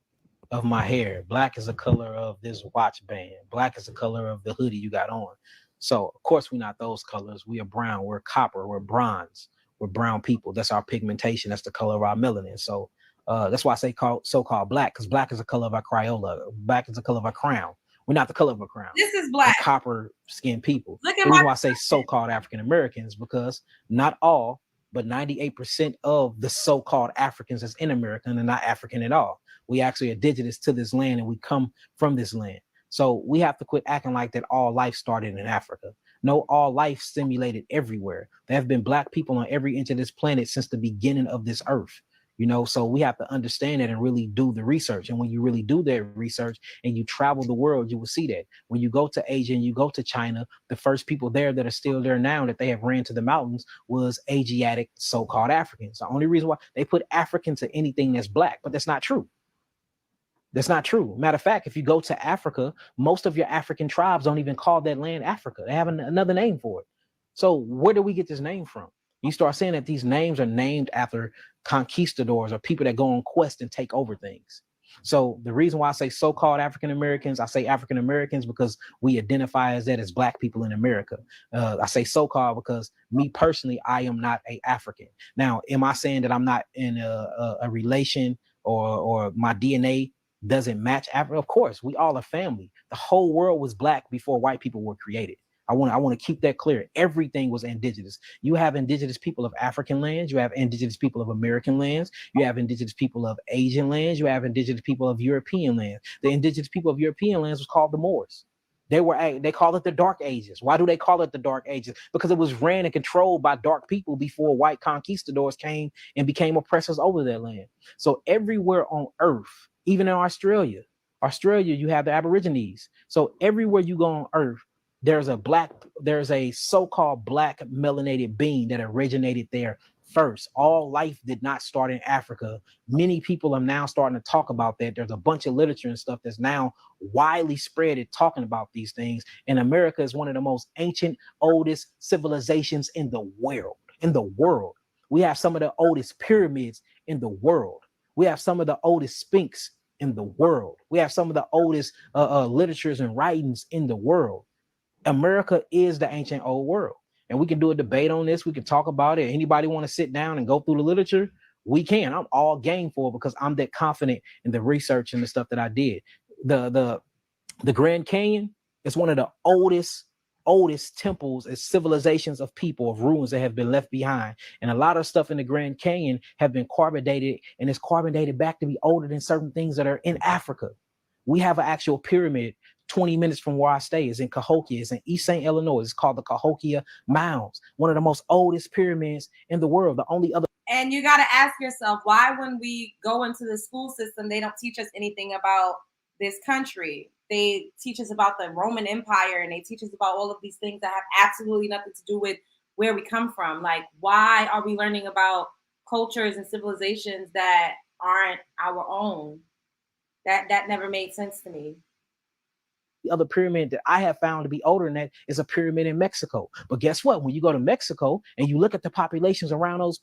of my hair. Black is the color of this watch band. Black is the color of the hoodie you got on. So, of course, we're not those colors. We are brown. We're copper. We're bronze. We're brown people. That's our pigmentation. That's the color of our melanin. So that's why I say so-called black, because black is the color of our Crayola. Black is the color of our crown. We're not the color of a crown. This is black. We're copper-skinned people. Look at the reason why I say so-called African Americans, because not all, but 98% of the so-called Africans that's in America are not African at all. We actually are indigenous to this land, and we come from this land. So we have to quit acting like that all life started in Africa. No, all life stimulated everywhere. There have been black people on every inch of this planet since the beginning of this earth. You know, so we have to understand that and really do the research. And when you really do that research and you travel the world, you will see that. When you go to Asia and you go to China, the first people there that are still there now that they have ran to the mountains was Asiatic so-called Africans. The only reason why they put African to anything that's black, but that's not true. That's not true. Matter of fact, if you go to Africa, most of your African tribes don't even call that land Africa. They have another name for it. So where do we get this name from? You start saying that these names are named after conquistadors or people that go on quest and take over things. So the reason why I say so-called African Americans, I say African Americans because we identify as that as black people in America. I say so-called because me personally, I am not a African. Now, am I saying that I'm not in a relation or my DNA doesn't match Africa? Of course, we all are family. The whole world was black before white people were created. I want to keep that clear. Everything was indigenous. You have indigenous people of African lands. You have indigenous people of American lands. You have indigenous people of Asian lands. You have indigenous people of European lands. The indigenous people of European lands was called the Moors. They call it the Dark Ages. Why do they call it the Dark Ages? Because it was ran and controlled by dark people before white conquistadors came and became oppressors over that land. So everywhere on earth, even in Australia, you have the Aborigines. So everywhere you go on earth, there's a so-called black melanated being that originated there first. All life did not start in Africa. Many people are now starting to talk about that. There's a bunch of literature and stuff that's now widely spread at talking about these things. And America is one of the most ancient, oldest civilizations in the world. We have some of the oldest pyramids in the world. We have some of the oldest sphinx in the world. We have some of the oldest literatures and writings in the world. America is the ancient old world. And we can do a debate on this. We can talk about it. Anybody want to sit down and go through the literature? We can. I'm all game for it because I'm that confident in the research and the stuff that I did. The Grand Canyon is one of the oldest temples and civilizations of people, of ruins that have been left behind. And a lot of stuff in the Grand Canyon have been carbonated, and it's carbonated back to be older than certain things that are in Africa. We have an actual pyramid 20 minutes from where I stay. Is in Cahokia. It's in East St. Illinois. It's called the Cahokia Mounds, one of the most oldest pyramids in the world. The only other. And you got to ask yourself, why when we go into the school system, they don't teach us anything about this country? They teach us about the Roman Empire, and they teach us about all of these things that have absolutely nothing to do with where we come from. Like, why are we learning about cultures and civilizations that aren't our own? That never made sense to me. The other pyramid that I have found to be older than that is a pyramid in Mexico. But guess what? When you go to Mexico and you look at the populations around those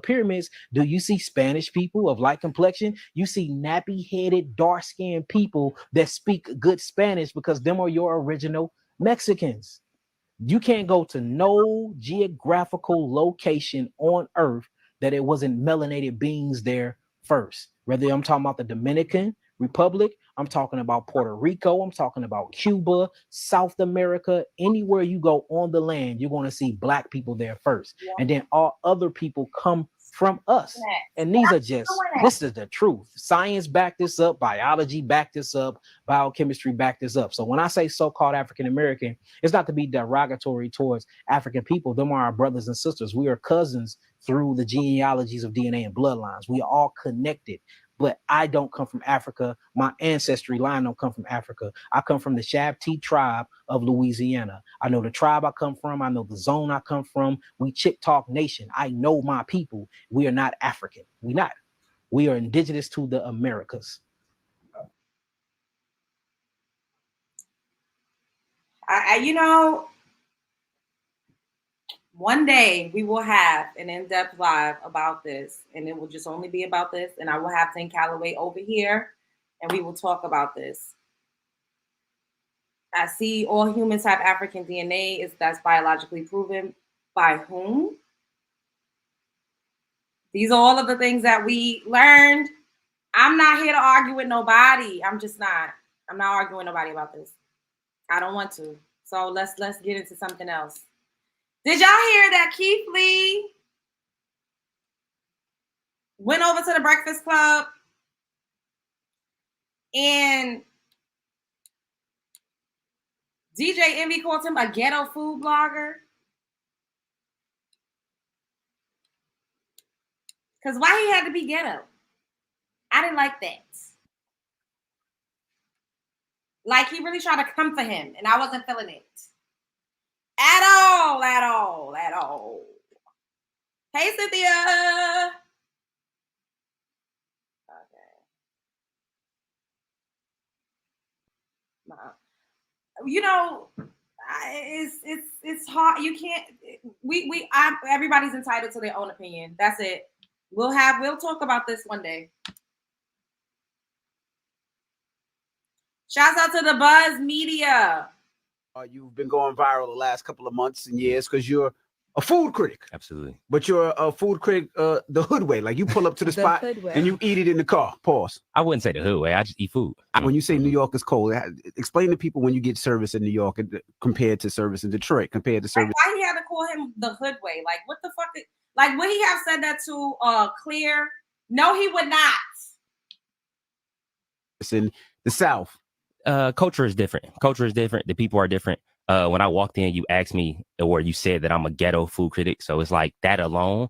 pyramids, do you see Spanish people of light complexion? You see nappy-headed, dark-skinned people that speak good Spanish because them are your original Mexicans. You can't go to no geographical location on earth that it wasn't melanated beings there first. Whether I'm talking about the Dominican Republic, I'm talking about Puerto Rico, I'm talking about Cuba, South America, anywhere you go on the land, you're going to see black people there first. Yeah. And then all other people come from us. And these are this is the truth. Science backed this up, biology backed this up, biochemistry backed this up. So when I say so-called African American, it's not to be derogatory towards African people. Them are our brothers and sisters. We are cousins through the genealogies of DNA and bloodlines. We are all connected. But I don't come from Africa. My ancestry line don't come from Africa. I come from the Shabti tribe of Louisiana. I know the tribe I come from. I know the zone I come from. We Chickasaw Nation. I know my people. We are not African. We're not. We are indigenous to the Americas. One day we will have an in-depth live about this, and it will just only be about this. And I will have Tank Calloway over here, and we will talk about this. I see all humans have African DNA. That's biologically proven. By whom? These are all of the things that we learned. I'm not here to argue with nobody. I'm not arguing with nobody about this. I don't want to. So let's get into something else. Did y'all hear that Keith Lee went over to the Breakfast Club and DJ Envy called him a ghetto food blogger? Because why he had to be ghetto? I didn't like that. Like he really tried to come for him, and I wasn't feeling it. At all. Hey, Cynthia. Okay. You know, it's hard. You can't. Everybody's entitled to their own opinion. That's it. We'll talk about this one day. Shouts out to the Buzz Media. You've been going viral the last couple of months and years because you're a food critic. Absolutely. But you're a food critic the hood way. Like you pull up to the spot and you eat it in the car. Pause. I wouldn't say the hood way. I just eat food. When you say New York is cold, explain to people when you get service in New York compared to service in Detroit, compared to service. Why he had to call him the hood way? Like, what the fuck? Like, would he have said that to Clear? No, he would not. It's in the South. Culture is different. The people are different. When I walked in, you asked me, or you said that I'm a ghetto food critic. So it's like that alone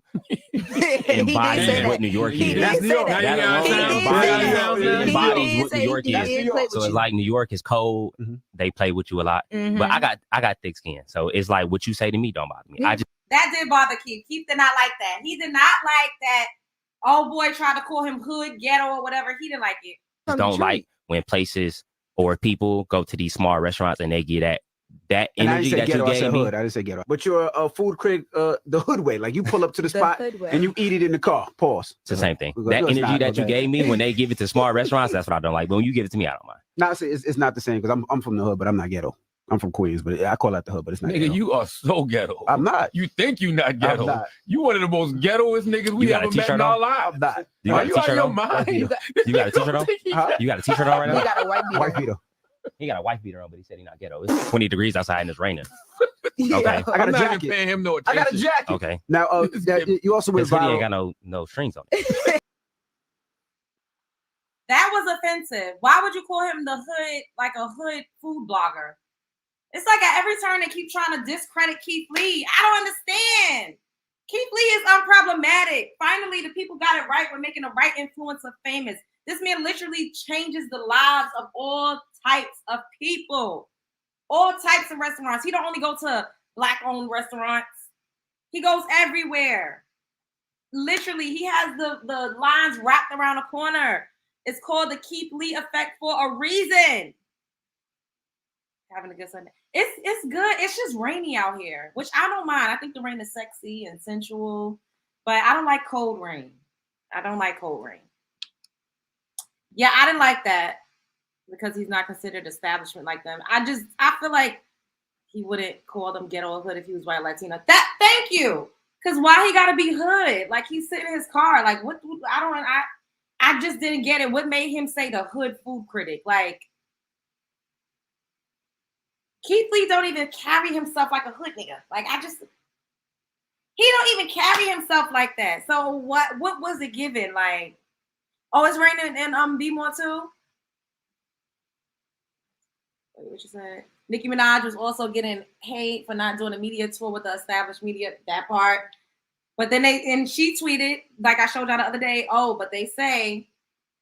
embodies what New York is. That's New York. That alone embodies what New York is. So it's like New York is cold. Mm-hmm. They play with you a lot. Mm-hmm. But I got thick skin. So it's like what you say to me don't bother me. That did bother Keith. Keith did not like that. He did not like that. Oh boy, tried to call him hood, ghetto, or whatever. He didn't like it. Don't like when places or people go to these small restaurants and they get that energy that ghetto, you gave me. I didn't say ghetto. But you're a food critic the hood way. Like you pull up to the spot and you eat it in the car. Pause. It's the same thing. That energy that you gave me when they give it to small restaurants, that's what I don't like. But when you give it to me, I don't mind. No, it's not the same because I'm from the hood, but I'm not ghetto. I'm from Queens, but I call that the hood, but it's not nigga, ghetto. You are so ghetto. I'm not. You think you not ghetto. I'm not. You one of the most ghettoest niggas we ever met in our lives. I'm not. You got a t-shirt on? You got a t-shirt on? You got a t-shirt on right now? He got a white beater. He got a wife beater on, but he said he's not ghetto. It's 20 degrees outside and it's raining. Okay. I got a jacket. Paying him no attention. I got a jacket. Okay. Now, you also went viral. He viral. ain't got no strings on it. That was offensive. Why would you call him the hood, like a hood food blogger? It's like at every turn they keep trying to discredit Keith Lee. I don't understand. Keith Lee is unproblematic. Finally, the people got it right. We're making the right influencer famous. This man literally changes the lives of all types of people, all types of restaurants. He don't only go to Black-owned restaurants. He goes everywhere. Literally, he has the lines wrapped around a corner. It's called the Keith Lee effect for a reason. Having a good Sunday. It's good. It's just rainy out here, which I don't mind. I think the rain is sexy and sensual, but I don't like cold rain. Yeah, I didn't like that because he's not considered establishment like them. I feel like he wouldn't call them ghetto or hood if he was white Latino. Thank you. Because why he gotta be hood? Like he's sitting in his car. Like what? I just didn't get it. What made him say the hood food critic? Like Keith Lee don't even carry himself like a hood nigga. Like he don't even carry himself like that. So what was it given? Like, oh, it's raining in B-More too? Wait, what you said? Nicki Minaj was also getting hate for not doing a media tour with the established media, that part. But then she tweeted, like I showed y'all the other day, oh, but they say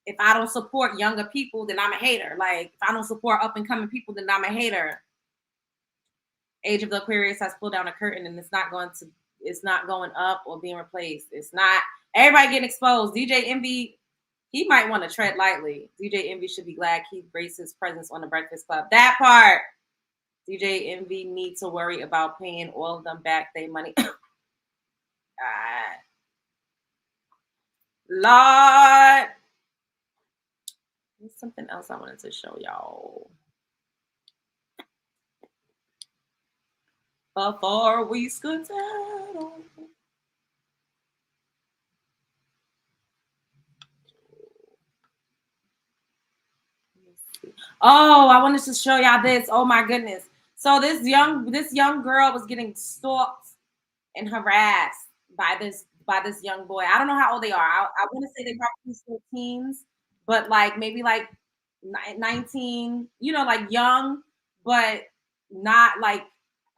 if I don't support younger people, then I'm a hater. Like if I don't support up and coming people, then I'm a hater. Age of the Aquarius has pulled down a curtain and it's not going up or being replaced. It's not. Everybody getting exposed. DJ Envy, he might want to tread lightly. DJ Envy should be glad Keith graced his presence on the Breakfast Club. That part. DJ Envy needs to worry about paying all of them back their money. Lord. There's something else I wanted to show y'all. Before we skedaddle. Oh, I wanted to show y'all this. Oh my goodness. So this young girl was getting stalked and harassed by this young boy. I don't know how old they are. I want to say they probably still teens, but like maybe like 19, like young, but not like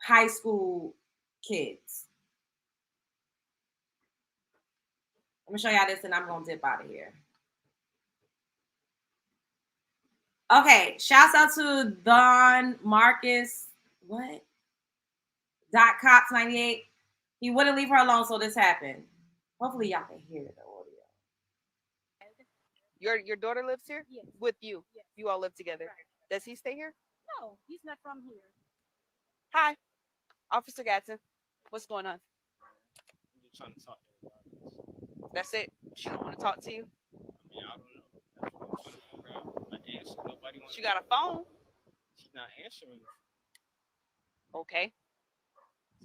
high school kids. Let me show y'all this and I'm going to dip out of here. Okay, shouts out to Don Marcus. What? .cops98. He wouldn't leave her alone, so this happened. Hopefully y'all can hear the audio. Your daughter lives here? Yes. With you? Yes. You all live together? Right. Does he stay here? No, he's not from here. Hi, Officer Gatson. What's going on? I'm just trying to talk to her. That's it? She don't want to talk to you? I mean, I don't know. That's what I'm trying to figure out. I answer. Nobody wants. She got a phone? She's not answering. Okay.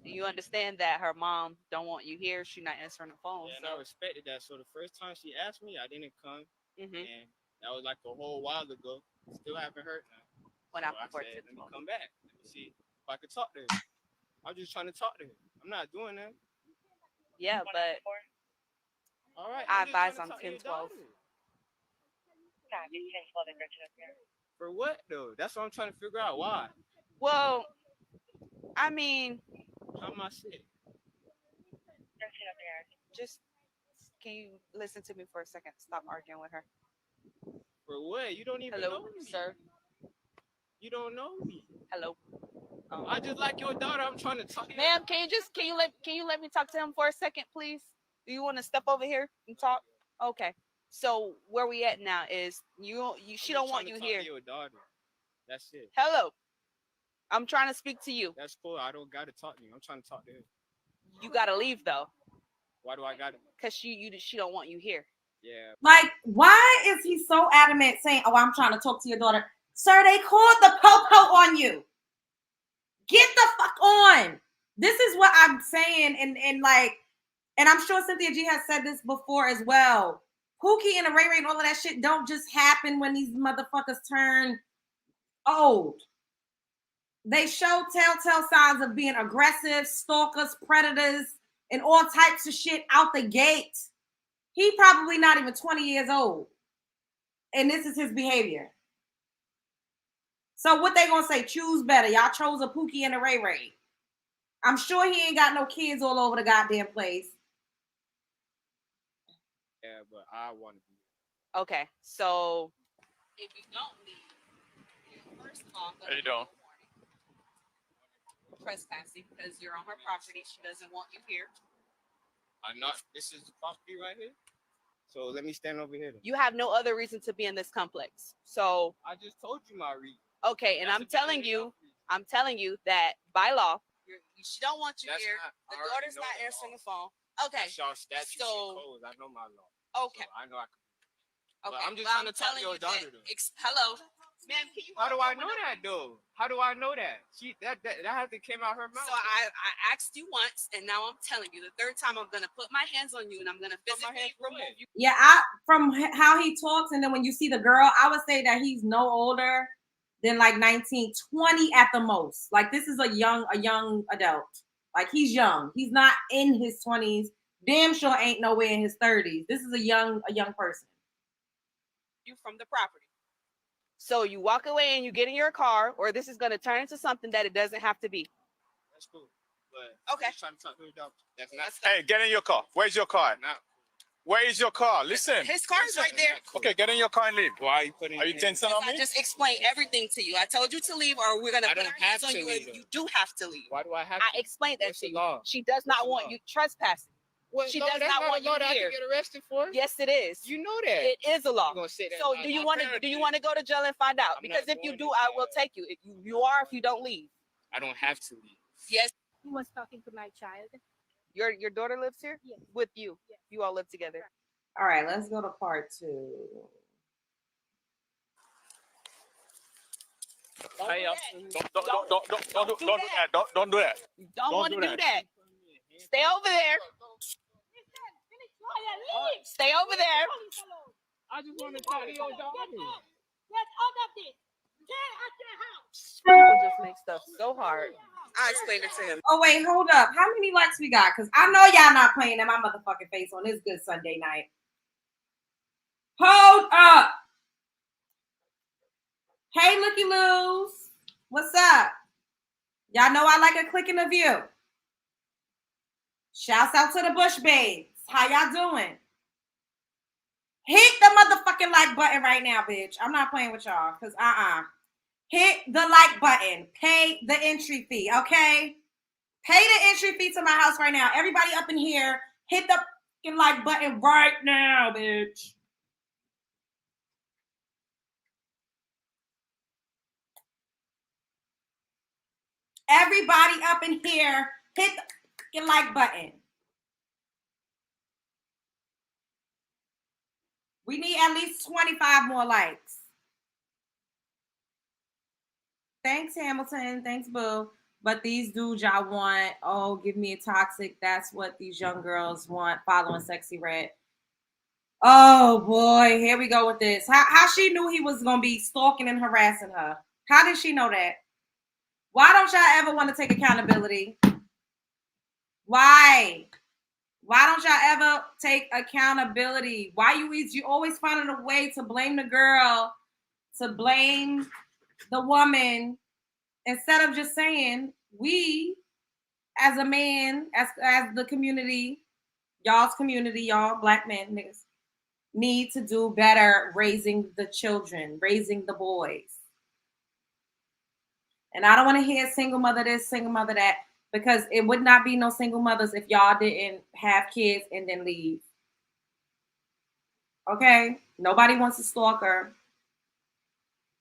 Do you understand that her mom don't want you here? She's not answering the phone. Yeah, and I respected that. So the first time she asked me, I didn't come. Mm-hmm. And that was like a whole while ago. Still haven't heard now. When so I said, let me come back. Let me see if I could talk to her. I'm just trying to talk to her. I'm not doing that. Yeah, but all right. I advise on 10-12. For what though? That's what I'm trying to figure out. Why? Well, I mean, how am I sick? Just can you listen to me for a second? Stop arguing with her. For what? You don't even know me, sir. You don't know me. Hello. I just like your daughter. I'm trying to talk. Ma'am, can you let me talk to him for a second, please? Do you want to step over here and talk? Okay. So where we at now is she don't want you here. Your daughter. That's it. Hello. I'm trying to speak to you. That's cool. I don't gotta talk to you. I'm trying to talk to her. You gotta leave though. Why do I gotta? Because she don't want you here. Yeah. Like, why is he so adamant saying, "Oh, I'm trying to talk to your daughter"? Sir, they called the po-po on you. Get the fuck on. This is what I'm saying, and I'm sure Cynthia G has said this before as well. Pookie and the Ray Ray and all of that shit don't just happen when these motherfuckers turn old. They show telltale signs of being aggressive, stalkers, predators, and all types of shit out the gate. He probably not even 20 years old. And this is his behavior. So what they gonna say? Choose better. Y'all chose a Pookie and a Ray Ray. I'm sure he ain't got no kids all over the goddamn place. Yeah, but I want to be. Okay, so if you don't leave, first of all, how you doing? Trespassing because you're on her property. She doesn't want you here. I'm not. This is the property right here. So let me stand over here. Then. You have no other reason to be in this complex. So I just told you my reason. Okay, and I'm telling you that by law, she don't want you here. The daughter's not answering the phone. Okay. That's y'all statutes and codes. I know my law. Okay. So I know I can. Okay. But I'm just trying to talk to your daughter though. Hello. Ma'am, can you how do I know that though? How do I know that? That has to came out her mouth. So I asked you once, and now I'm telling you. The third time, I'm gonna put my hands on you, and I'm gonna physically remove you. Yeah, from how he talks, and then when you see the girl, I would say that he's no older than like 19, 20 at the most. Like this is a young adult. Like he's young. He's not in his 20s. Damn sure ain't nowhere in his 30s. This is a young person. You from the property. So you walk away and you get in your car, or this is going to turn into something that it doesn't have to be. That's cool. But okay. I'm just trying to talk to your daughter. That's not. Hey, get in your car. Where's your car? Where is your car? Listen. His car is right there. Okay, get in your car and leave. Why are you putting? Are you tensing on me? I just explained everything to you. I told you to leave, or we're gonna. I don't have to leave. You do have to leave. Why do I have? I explained that to you. She does not want you trespassing. She does not want you here. I can get arrested for. Yes, it is. You know that. It is a law. So do you want to go to jail and find out? Because if you do, I will take you. If you don't leave. I don't have to leave. Yes. He was talking to my child. Your daughter lives here? Yes. With you? Yes. You all live together. All right, let's go to part 2. Hey, don't do that. Don't do that. You don't want to do that. Stay over there. Stay over there. I just want to talk to your daughter. Get out of this. Get out your house. People just make stuff so hard. I explained it to him. Oh, wait, hold up. How many likes we got? Because I know y'all not playing in my motherfucking face on this good Sunday night. Hold up. Hey, Looky Loos. What's up? Y'all know I like a click in the view. Shouts out to the Bush Babes. How y'all doing? Hit the motherfucking like button right now, bitch. I'm not playing with y'all, because hit the like button. Pay the entry fee, okay? Pay the entry fee to my house right now. Everybody up in here, hit the fucking like button right now, bitch. Everybody up in here, hit the fucking like button. We need at least 25 more likes. Thanks, Hamilton. Thanks, Boo. But these dudes y'all want, oh, give me a toxic. That's what these young girls want, following Sexy Red. Oh, boy. Here we go with this. How she knew he was going to be stalking and harassing her? How did she know that? Why don't y'all ever want to take accountability? Why? Why don't y'all ever take accountability? Why you always finding a way to blame the girl, to blame the woman, instead of just saying, we as a man, as the community, y'all's community, y'all black men, niggas, need to do better raising the children, raising the boys. And I don't want to hear single mother this, single mother that, because it would not be no single mothers if y'all didn't have kids and then leave. Okay? Nobody wants a stalker.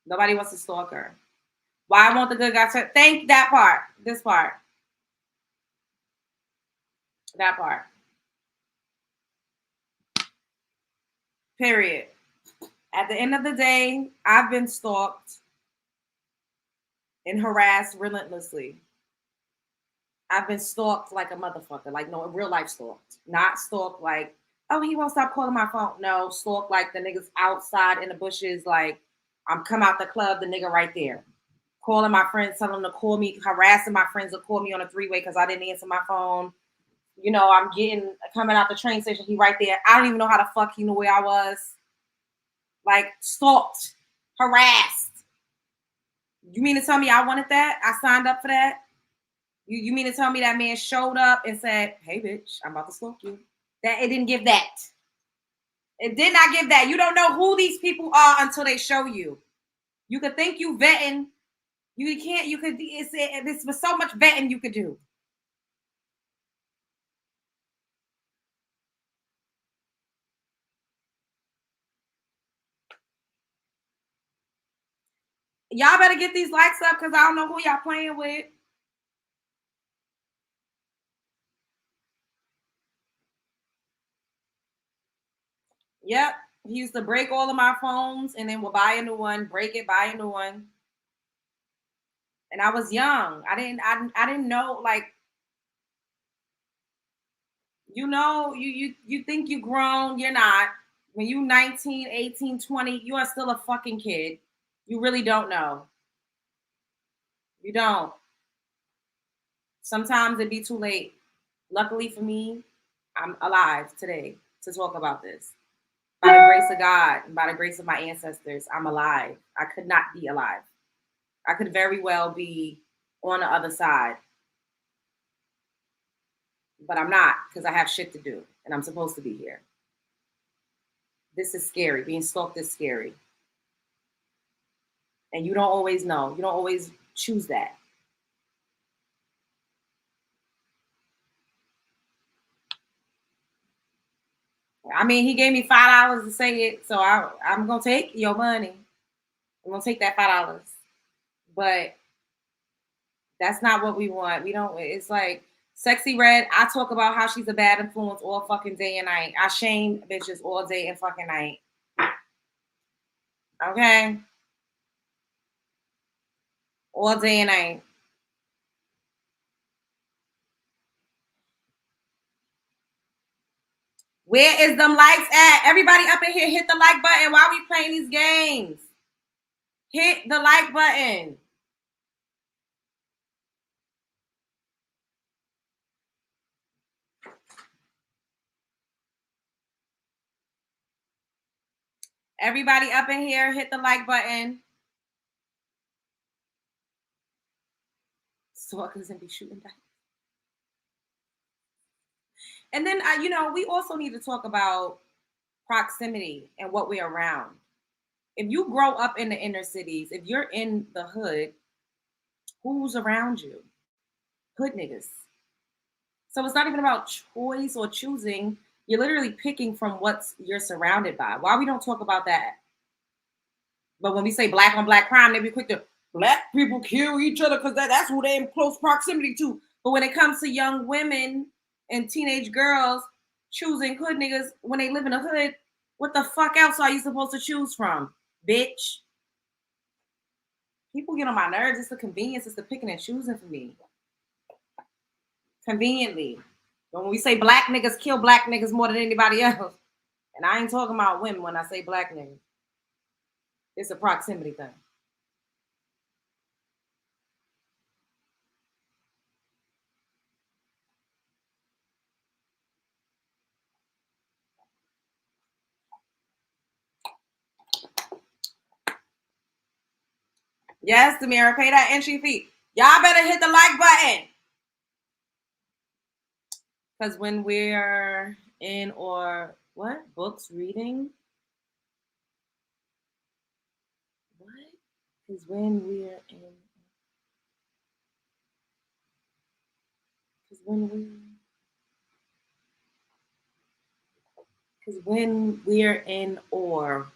Nobody wants a stalker. Why won't the good guy to thank that part? This part. That part. Period. At the end of the day, I've been stalked and harassed relentlessly. I've been stalked like a motherfucker. Like, no, real life stalked. Not stalked like, oh, he won't stop calling my phone. No, stalked like the niggas outside in the bushes. Like, I'm come out the club, the nigga right there. Calling my friends, telling them to call me, harassing my friends to call me on a three-way because I didn't answer my phone. You know, I'm coming out the train station, he right there. I don't even know how the fuck he knew where I was. Like, stalked, harassed. You mean to tell me I wanted that? I signed up for that? You mean to tell me that man showed up and said, hey, bitch, I'm about to stalk you? That it didn't give that. It did not give that. You don't know who these people are until they show you. You could think you vetting. You can't, you could, it's with so much vetting you could do. Y'all better get these likes up because I don't know who y'all playing with. Yep. He used to break all of my phones and then we'll buy a new one, break it, buy a new one. And I was young. I didn't know, like, you know, you think you grown, you're not. When you 19, 18, 20, you are still a fucking kid. You really don't know. You don't. Sometimes it'd be too late. Luckily for me, I'm alive today to talk about this. By the grace of God and by the grace of my ancestors, I'm alive. I could not be alive. I could very well be on the other side. But I'm not, because I have shit to do and I'm supposed to be here. This is scary. Being stalked is scary. And you don't always know. You don't always choose that. I mean, he gave me $5 to say it, so I'm going to take your money. I'm going to take that $5. But that's not what we want. We don't, it's like, Sexy Red, I talk about how she's a bad influence all fucking day and night. I shame bitches all day and fucking night. Okay? All day and night. Where is them likes at? Everybody up in here, hit the like button. Why are we playing these games? Hit the like button. Everybody up in here, hit the like button. Stalkers and be shooting dice. And then, you know, we also need to talk about proximity and what we're around. If you grow up in the inner cities, if you're in the hood, who's around you? Hood niggas. So it's not even about choice or choosing. You're literally picking from what you're surrounded by. Why we don't talk about that? But when we say black on black crime, they be quick to black people kill each other because that's who they're in close proximity to. But when it comes to young women and teenage girls choosing hood niggas when they live in a hood, what the fuck else are you supposed to choose from, bitch? People get on my nerves. It's the convenience. It's the picking and choosing for me. Conveniently. But when we say black niggas kill black niggas more than anybody else, and I ain't talking about women when I say black niggas. It's a proximity thing. Yes, Tamira, pay that entry fee. Y'all better hit the like button. Because when we're in or what? Books reading? What? Because when we're in. Because when we're in or.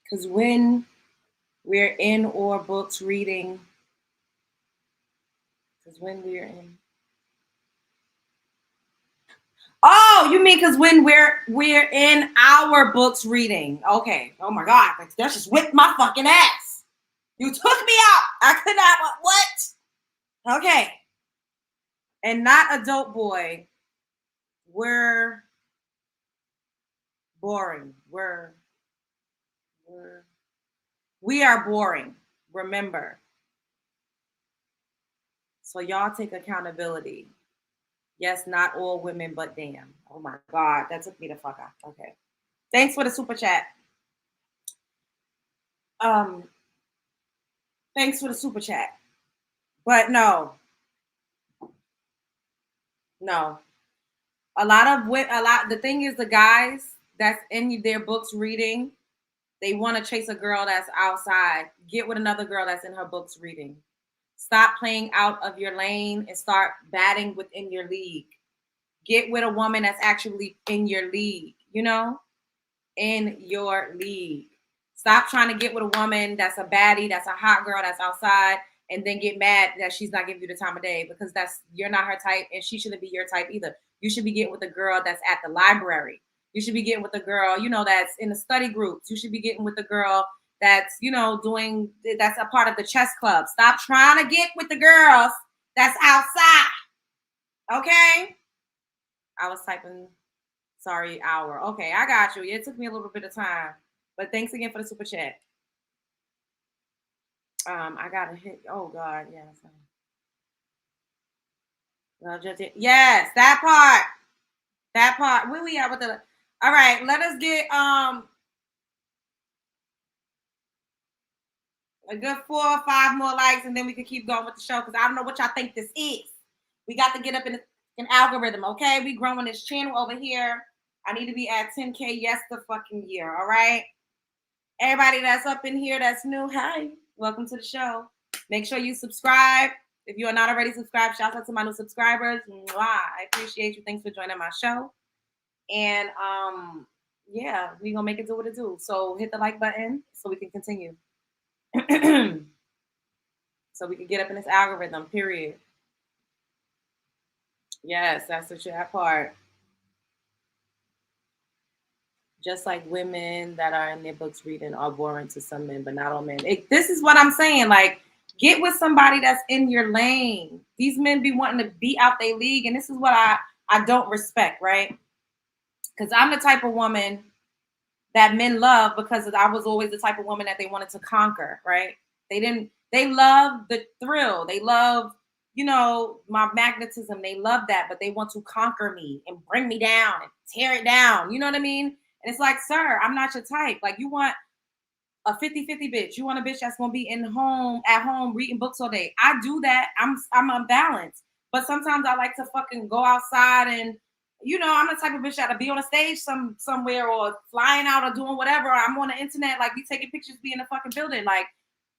Because when we're in or books reading. Because when we're in. Oh, you mean because when we're in our books reading. Okay. Oh my God. That just whipped my fucking ass. You took me out. I could not. What? Okay. And not a dope boy. We're boring. We are boring. Remember. So y'all take accountability. Yes, not all women, but damn. Oh my God. That took me the fuck out. Okay. Thanks for the super chat. Thanks for the super chat. But no. The thing is, the guys that's in their books reading, they want to chase a girl that's outside. Get with another girl that's in her books reading. Stop playing out of your lane and start batting within your league. Get with a woman that's actually in your league, in your league. Stop trying to get with a woman that's a baddie, that's a hot girl, that's outside, and then get mad that she's not giving you the time of day because you're not her type and she shouldn't be your type either. You should be getting with a girl that's at the library. You should be getting with a girl, that's in the study groups. You should be getting with a girl that's, that's a part of the chess club. Stop trying to get with the girls that's outside. Okay? I was typing, sorry, hour. Okay, I got you. It took me a little bit of time. But thanks again for the super chat. I gotta hit. Oh God, yes. Yes, that part. That part. Where we at with the? All right, let us get a good 4 or 5 more likes, and then we can keep going with the show because I don't know what y'all think this is. We got to get up in an algorithm, okay? We growing this channel over here. I need to be at 10K the fucking year. All right. Everybody that's up in here that's new, hi, welcome to the show. Make sure you subscribe. If you are not already subscribed, shout out to my new subscribers. Mwah. I appreciate you. Thanks for joining my show. And yeah, we're gonna make it do what it do. So hit the like button so we can continue. So we can get up in this algorithm, period. Yes, that's the chat part. Just like women that are in their books reading are boring to some men, but not all men. This is what I'm saying. Like, get with somebody that's in your lane. These men be wanting to be out their league, and this is what I don't respect, right? Because I'm the type of woman that men love because I was always the type of woman that they wanted to conquer, right? They love the thrill. They love, my magnetism. They love that, but they want to conquer me and bring me down and tear it down. You know what I mean? And it's like, sir, I'm not your type. Like, you want a 50-50 bitch. You want a bitch that's going to be at home reading books all day. I do that. I'm unbalanced. But sometimes I like to fucking go outside and, you know, I'm the type of bitch that'll be on a stage somewhere or flying out or doing whatever. I'm on the internet, like, we taking pictures, be in the fucking building. Like,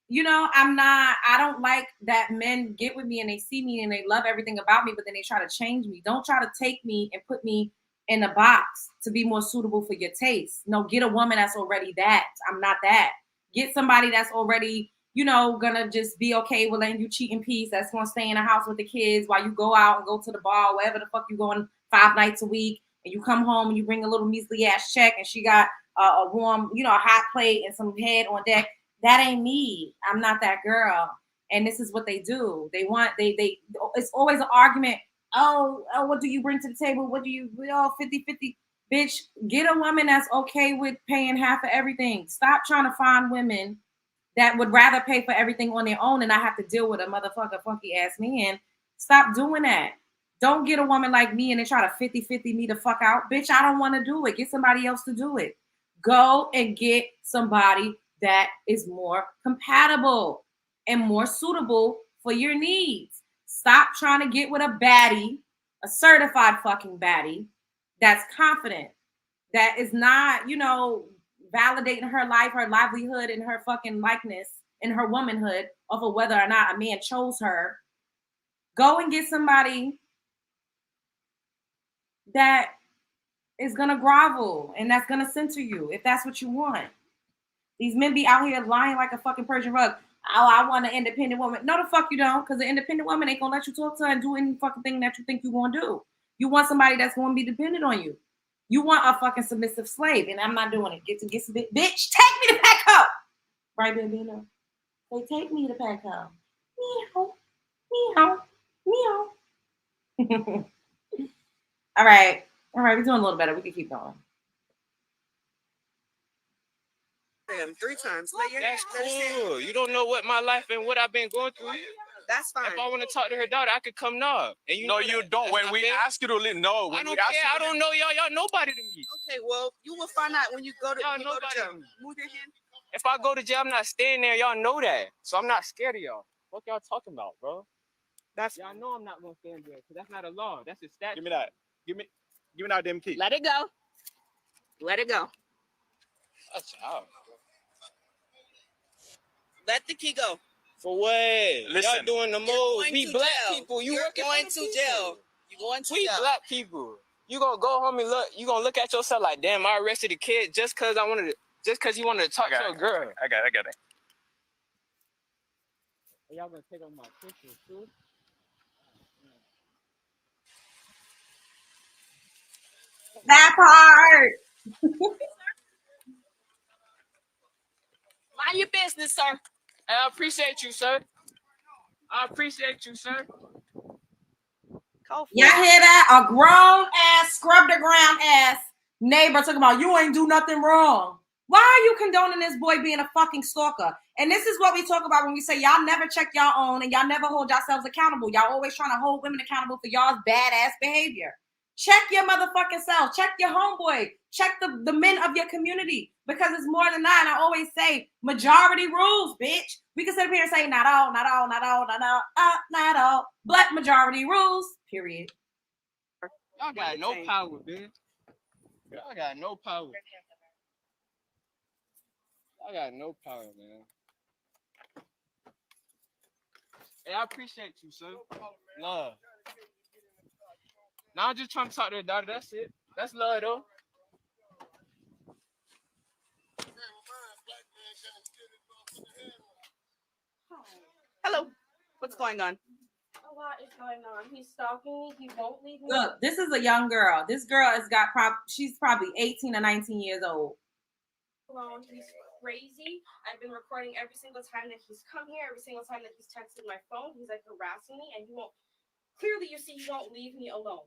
you know, I don't like that men get with me and they see me and they love everything about me, but then they try to change me. Don't try to take me and put me in a box to be more suitable for your taste. No, get a woman that's already that. I'm not that. Get somebody that's already, you know, gonna just be okay with letting you cheat in peace. That's gonna stay in the house with the kids while you go out and go to the bar, wherever the fuck you going 5 nights a week, and you come home and you bring a little measly ass check and she got a warm, you know, a hot plate and some head on deck. That ain't me. I'm not that girl. And this is what they do. They it's always an argument. Oh, what do you bring to the table? What do you, 50-50. Bitch, get a woman that's okay with paying half of everything. Stop trying to find women that would rather pay for everything on their own and I have to deal with a motherfucker funky ass man. Stop doing that. Don't get a woman like me and then try to 50-50 me the fuck out. Bitch, I don't want to do it. Get somebody else to do it. Go and get somebody that is more compatible and more suitable for your needs. Stop trying to get with a baddie, a certified fucking baddie that's confident, that is not, you know, validating her life, her livelihood, and her fucking likeness and her womanhood off of whether or not a man chose her. Go and get somebody that is gonna grovel and that's gonna center you if that's what you want. These men be out here lying like a fucking Persian rug. Oh, I want an independent woman. No, the fuck you don't, because the independent woman ain't gonna let you talk to her and do any fucking thing that you think you gonna do. You want somebody that's gonna be dependent on you. You want a fucking submissive slave, and I'm not doing it. Get some bitch. Take me to Petco. Right, baby? No. They take me to Petco. Meow, meow, meow. All right, we're doing a little better. We can keep going. Him 3 times. That's cool. You don't know what my life and what I've been going through. That's fine. If I want to talk to her daughter, I could come now. And you No, you don't. When we ask you to leave, no. I don't care. I don't know y'all. Y'all nobody to me. Okay, well, you will find out when you go to, y'all you go to jail. To me. Move your hand. If I go to jail, I'm not staying there. Y'all know that. So I'm not scared of y'all. What y'all talking about, bro? That's y'all know I'm not gonna stay in there because that's not a law. That's a statute. Give me that. Give me that damn key. Let it go. Let it go. Watch out. Let the key go. For what? Listen. Y'all doing the most. We black jail. people. You're going to jail. You're going to we jail. Black people. You gonna go home and look. You gonna look at yourself like, damn, I arrested a kid just cause you wanted to talk to a girl. I got it. Y'all gonna take on my pictures too? That part. Mind your business, sir. I appreciate you, sir. I appreciate you, sir. Y'all hear that? A grown ass, scrub the ground ass neighbor talking about you ain't do nothing wrong. Why are you condoning this boy being a fucking stalker? And this is what we talk about when we say y'all never check y'all own and y'all never hold yourselves accountable. Y'all always trying to hold women accountable for y'all's badass behavior. Check your motherfucking self. Check your homeboy. Check the men of your community. Because it's more than that. And I always say majority rules, bitch. We can sit up here and say not all. But majority rules, period. Y'all got no power, bitch. Y'all got no power. I got no power, man. Hey, I appreciate you, sir. Love. Now I'm just trying to talk to her daughter. That's it. That's love, though. Hello. What's going on? A lot is going on. He's stalking me. He won't leave me. Look, this is a young girl. This girl has got she's probably 18 or 19 years old. Alone. He's crazy. I've been recording every single time that he's come here, every single time that he's texted my phone. He's like harassing me, and he won't. Clearly, you see, he won't leave me alone.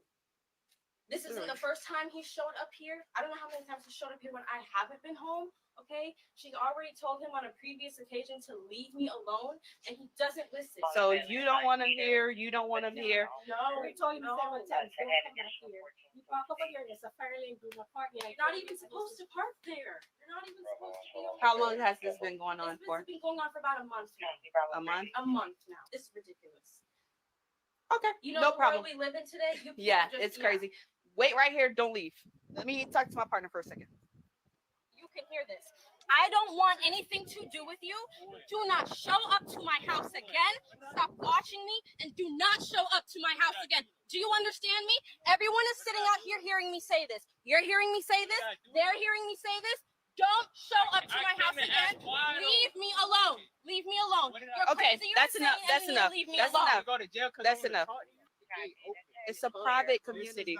This isn't the first time he showed up here. I don't know how many times he showed up here when I haven't been home. Okay, she already told him on a previous occasion to leave me alone, and he doesn't listen. So you don't want him here. You don't want him here. No, I told him several times. Don't come back here. You park over here. There's a fairly good park. You're not even supposed to park there. You're not even supposed to be over How there. long has this been going on for? It's been going on for about a month now. A month? A month now. It's ridiculous. Okay. You know no the problem. world we live in today? You can't Yeah, just, it's crazy. Wait right here. Don't leave. Let me talk to my partner for a second. You can hear this. I don't want anything to do with you. Do not show up to my house again. Stop watching me and do not show up to my house again. Do you understand me? Everyone is sitting out here hearing me say this. You're hearing me say this. They're hearing me say this. Don't show up to my house again. Leave me alone. Leave me alone. You're Okay, crazy. that's enough. That's enough. Leave me That's alone. enough. That's enough. It's a private community.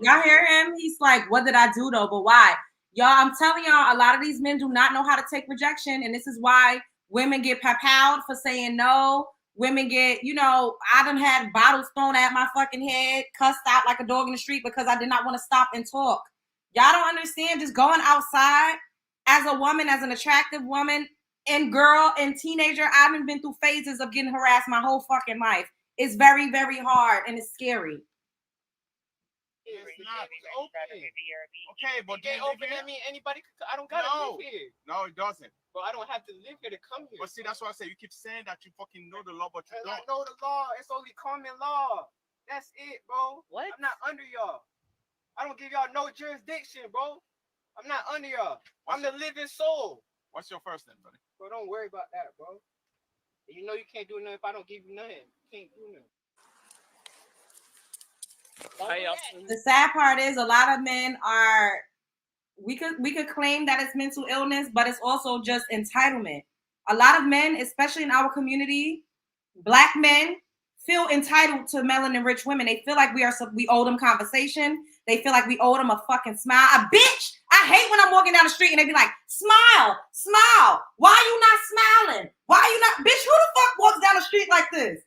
Y'all hear him? He's like, what did I do though? But why? Y'all, I'm telling y'all, a lot of these men do not know how to take rejection. And this is why women get pap-powed for saying no. Women get, I done had bottles thrown at my fucking head, cussed out like a dog in the street because I did not want to stop and talk. Y'all don't understand just going outside as a woman, as an attractive woman and girl and teenager. I've been through phases of getting harassed my whole fucking life. It's very, very hard and it's scary. It's not open. Okay, but they open at me. Anybody? I don't gotta live here. No, it doesn't. But I don't have to live here to come here. But see, that's why I say you keep saying that you fucking know the law, but you don't. I know the law. It's only common law. That's it, bro. What? I'm not under y'all. I don't give y'all no jurisdiction, bro. I'm not under y'all. I'm the living soul. What's your first name, buddy? Bro, don't worry about that, bro. You know you can't do nothing if I don't give you nothing. You can't do nothing. The sad part is a lot of men are, we could claim that it's mental illness, but it's also just entitlement. A lot of men, especially in our community, Black men, feel entitled to melanin rich women. They feel like we owe them conversation. They feel like we owe them a fucking smile. A bitch, I hate when I'm walking down the street and they be like, smile, smile. Why are you not smiling? Why are you not? Bitch, who the fuck walks down the street like this?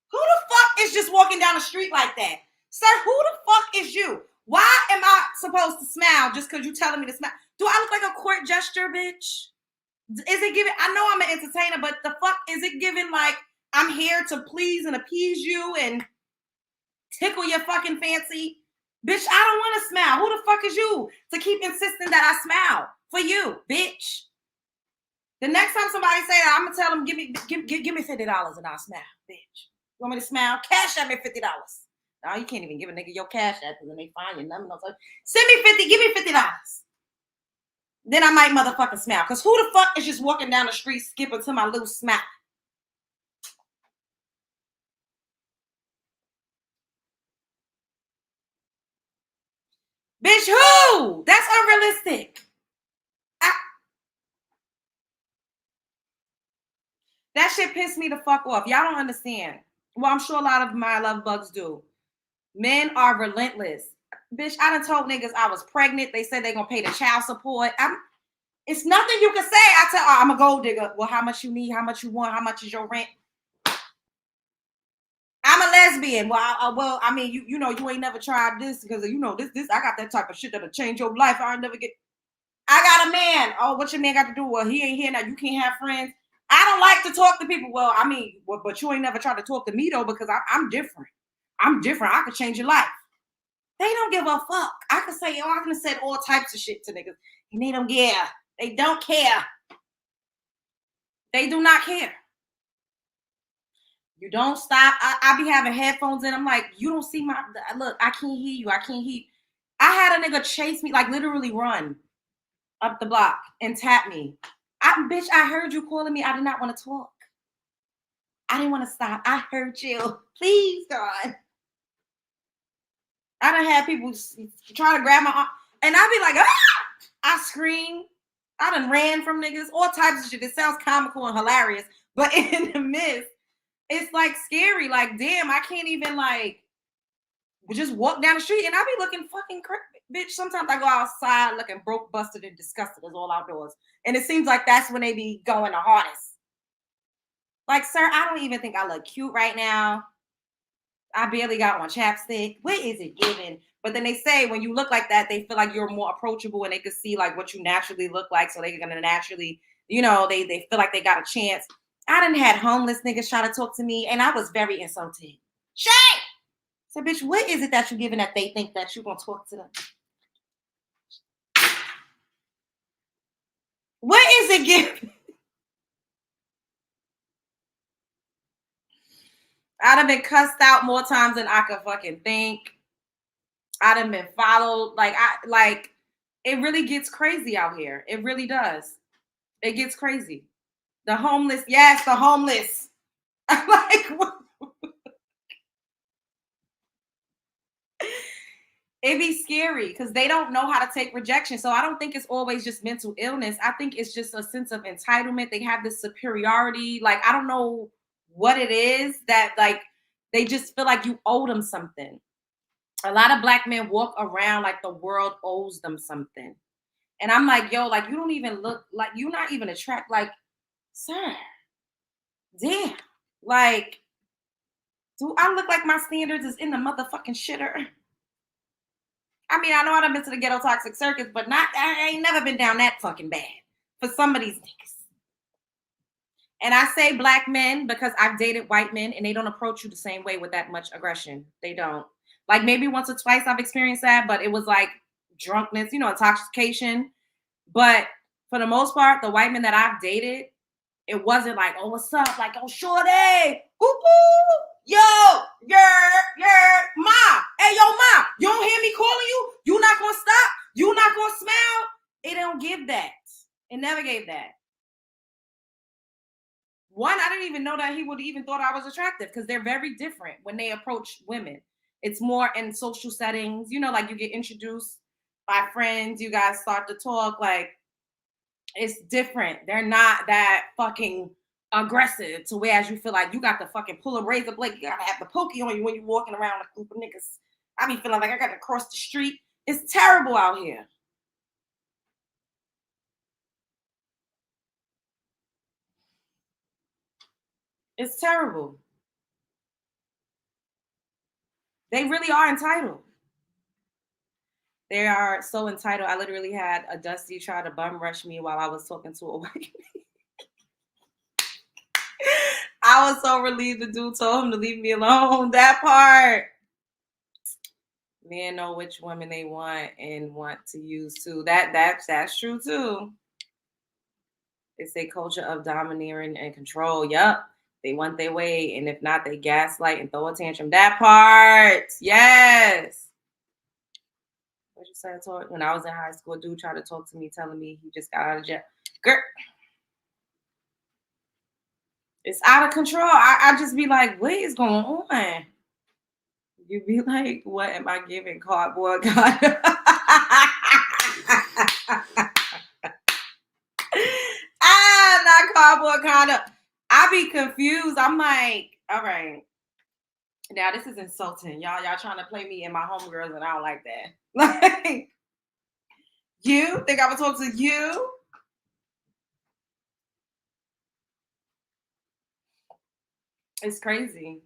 Who the fuck is just walking down the street like that? Sir, who the fuck is you? Why am I supposed to smile just because you're telling me to smile? Do I look like a court gesture, bitch? Is it giving? I know I'm an entertainer, but the fuck is it giving like I'm here to please and appease you and tickle your fucking fancy? Bitch, I don't want to smile. Who the fuck is you to keep insisting that I smile for you, bitch? The next time somebody say that, I'm gonna tell them, give me $50 and I'll smile, bitch. You want me to smile? Cash at me $50. No, you can't even give a nigga your cash app because then they find your number. Send me 50, give me $50. Then I might motherfucking smile. Because who the fuck is just walking down the street skipping to my little smile? Bitch, who? That's unrealistic. That shit pissed me the fuck off. Y'all don't understand. Well, I'm sure a lot of my love bugs do. Men are relentless. Bitch, I done told niggas I was pregnant. They said they gonna pay the child support. It's nothing you can say. I tell, I'm a gold digger. Well, how much you need? How much you want? How much is your rent? I'm a lesbian. Well, I mean, you know, you ain't never tried this because this. I got that type of shit that'll change your life. I got a man. Oh, what your man got to do? Well, he ain't here now. You can't have friends. I don't like to talk to people. Well, I mean, but you ain't never tried to talk to me though because I'm different. I'm different. I could change your life. They don't give a fuck. I could say, I could have said all types of shit to niggas. And they don't care. They don't care. They do not care. You don't stop. I be having headphones in. I'm like, you don't see my, look, I can't hear you. I can't hear you. I had a nigga chase me, like literally run up the block and tap me. Bitch, I heard you calling me. I did not want to talk. I didn't want to stop. I heard you. Please, God. I done had people try to grab my arm. And I be like, ah! I scream. I done ran from niggas. All types of shit. It sounds comical and hilarious. But in the midst, it's like scary. Like, damn, I can't even like just walk down the street. And I be looking fucking crazy. Bitch, sometimes I go outside looking broke, busted, and disgusted as all outdoors. And it seems like that's when they be going the hardest. Like, sir, I don't even think I look cute right now. I barely got on chapstick. What is it giving? But then they say when you look like that, they feel like you're more approachable and they can see like what you naturally look like. So they're going to naturally, you know, they feel like they got a chance. I done had homeless niggas try to talk to me and I was very insulted. Shay! So, bitch, what is it that you're giving that they think that you're going to talk to them? What is it giving? I'd have been cussed out more times than I could fucking think. I'd have been followed. It really gets crazy out here. It really does. It gets crazy. The homeless, yes, the homeless. It'd be scary because they don't know how to take rejection. So I don't think it's always just mental illness. I think it's just a sense of entitlement. They have this superiority. Like, I don't know what it is that, like, they just feel like you owe them something. A lot of Black men walk around like the world owes them something. And I'm like, yo, like, you don't even look like, you're not even attract, like, sir, damn. Like, do I look like my standards is in the motherfucking shitter? I mean, I know I've been to the ghetto toxic circus, but I ain't never been down that fucking bad for some of these niggas. And I say Black men because I've dated white men and they don't approach you the same way with that much aggression. They don't. Like, maybe once or twice I've experienced that, but it was like drunkenness, intoxication. But for the most part, the white men that I've dated, it wasn't like, oh, what's up? Like, oh, shorty, woo-hoo, yo, ma, hey, yo, ma, you don't hear me calling you? You not gonna stop? You not gonna smile? It don't give that. It never gave that. One, I didn't even know that he would even thought I was attractive because they're very different when they approach women. It's more in social settings, like you get introduced by friends, you guys start to talk, like, it's different. They're not that fucking aggressive to whereas you feel like you got to fucking pull a razor blade. You gotta have the pokey on you when you're walking around a group of niggas. I be feeling like I got to cross the street. It's terrible out here. It's terrible. They really are entitled. They are so entitled. I literally had a Dusty try to bum rush me while I was talking to a white man. I was so relieved the dude told him to leave me alone. That part. Men know which women they want and want to use too. That's true too. It's a culture of domineering and control. Yup. They want their way. And if not, they gaslight and throw a tantrum. That part. Yes. What you say? When I was in high school, a dude tried to talk to me, telling me he just got out of jail. Girl. It's out of control. I just be like, what is going on? You be like, what am I giving? Cardboard condom? Not cardboard condom. I be confused. I'm like, all right. Now this is insulting. Y'all trying to play me and my homegirls, and I don't like that. Like, you think I would talk to you? It's crazy.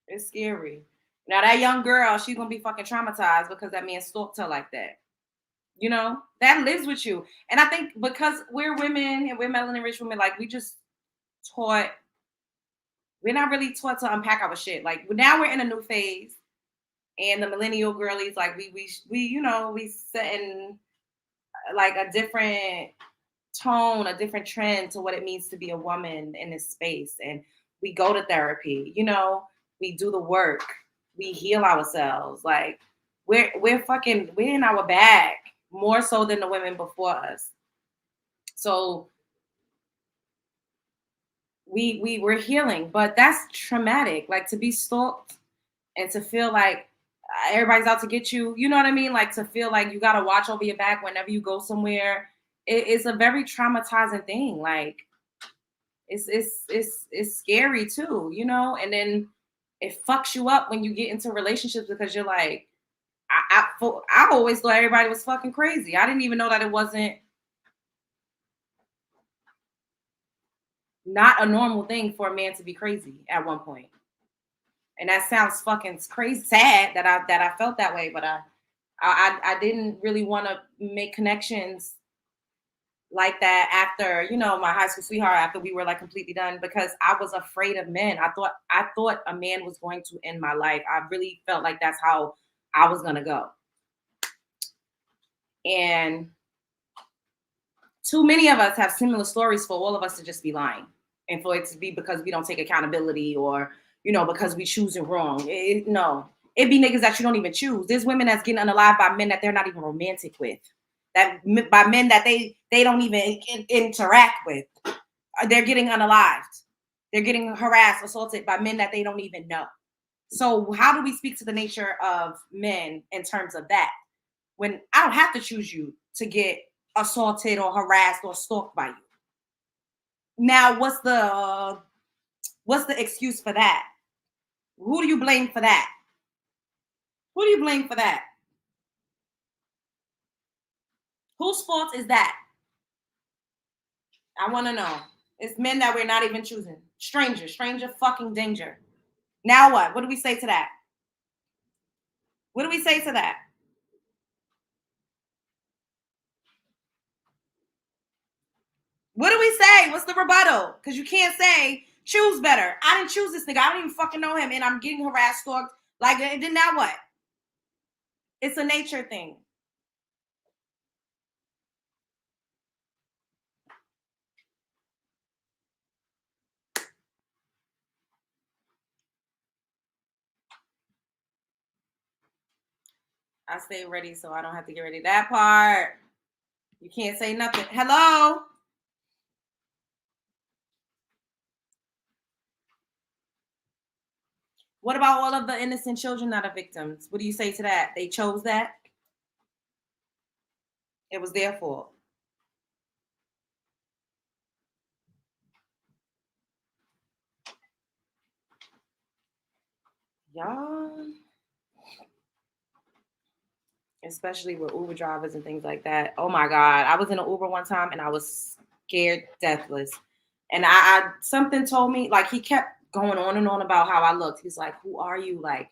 It's scary. Now that young girl, she's gonna be fucking traumatized because that man stalked her like that. That lives with you. And I think because we're women and we're melanin rich women, like we're not really taught to unpack our shit. Like now we're in a new phase, and the millennial girlies, like we setting like a different tone, a different trend to what it means to be a woman in this space. And we go to therapy, we do the work, we heal ourselves. Like we're in our bag more so than the women before us. So we're healing, but that's traumatic. Like to be stalked and to feel like everybody's out to get you. You know what I mean? Like to feel like you got to watch over your back whenever you go somewhere. It's a very traumatizing thing. Like it's scary too, and then it fucks you up when you get into relationships because you're like, I always thought everybody was fucking crazy. I didn't even know that it wasn't not a normal thing for a man to be crazy at one point. And that sounds fucking crazy, sad that I felt that way, but I didn't really want to make connections like that after, my high school sweetheart, after we were like completely done, because I was afraid of men. I thought a man was going to end my life. I really felt like that's how I was gonna go. And too many of us have similar stories for all of us to just be lying and for it to be because we don't take accountability or, because we choosing wrong. No. It be niggas that you don't even choose. There's women that's getting unalived by men that they're not even romantic with. That by men that they don't even interact with. They're getting unalived. They're getting harassed, assaulted by men that they don't even know. So how do we speak to the nature of men in terms of that? When I don't have to choose you to get assaulted or harassed or stalked by you. Now, what's the excuse for that? Who do you blame for that? Who do you blame for that? Whose fault is that? I want to know. It's men that we're not even choosing. Stranger fucking danger. Now what? What do we say to that? What do we say to that? What do we say? What's the rebuttal? Because you can't say, choose better. I didn't choose this nigga. I don't even fucking know him. And I'm getting harassed, stalked. Like, then now what? It's a nature thing. I stay ready so I don't have to get ready. That part. You can't say nothing. Hello? What about all of the innocent children that are victims? What do you say to that? They chose that? It was their fault. Y'all, especially with Uber drivers and things like that. Oh my God. I was in an Uber one time and I was scared deathless. And I something told me, like, he kept going on and on about how I looked. He's like, who are you? Like,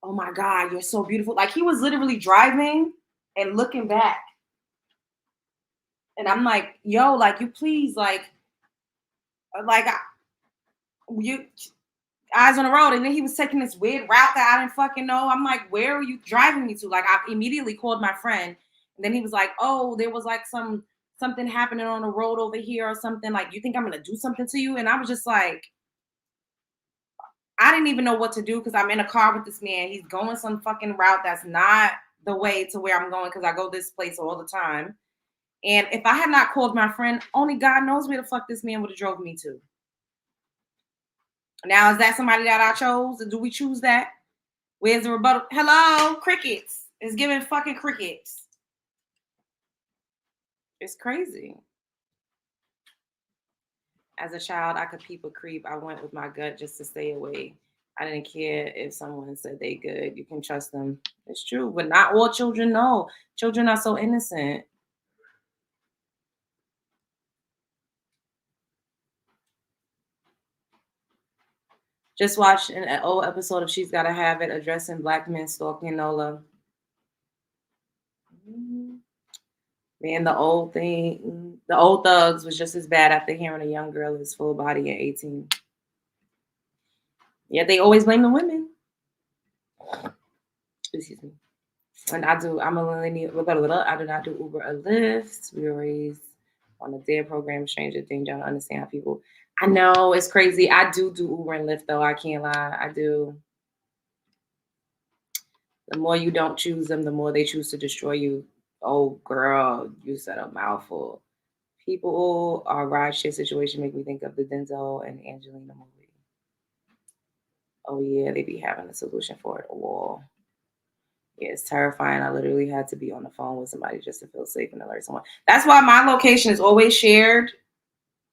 oh my God, you're so beautiful. Like, he was literally driving and looking back. And I'm like, yo, like, you please, you eyes on the road. And then he was taking this weird route that I didn't fucking know. I'm like, where are you driving me to? Like, I immediately called my friend. And then he was like, oh, there was like something happening on the road over here or something. Like, you think I'm going to do something to you? And I was just like, I didn't even know what to do because I'm in a car with this man. He's going some fucking route that's not the way to where I'm going because I go this place all the time. And if I had not called my friend, only God knows where the fuck this man would have drove me to. Now, is that somebody that I chose? Do we choose that? Where's the rebuttal? Hello, crickets. It's giving fucking crickets. It's crazy. As a child, I could peep a creep. I went with my gut just to stay away. I didn't care if someone said they good. You can trust them. It's true, but not all children know. Children are so innocent. Just watched an old episode of She's Gotta Have It addressing Black men stalking Nola. Man, the old thugs was just as bad after hearing a young girl is full body at 18. Yet they always blame the women. Excuse me. And I'm a millennial. I do not do Uber or Lyft. We were raised on a dare program. Stranger things. Y'all don't understand how people. I know it's crazy. I do Uber and Lyft though. I can't lie. I do. The more you don't choose them, the more they choose to destroy you. Oh, girl, you said a mouthful. People are rideshare situation make me think of the Denzel and Angelina movie. Oh yeah, they be having a solution for it. A wall. Yeah, it's terrifying. I literally had to be on the phone with somebody just to feel safe and alert someone. That's why my location is always shared.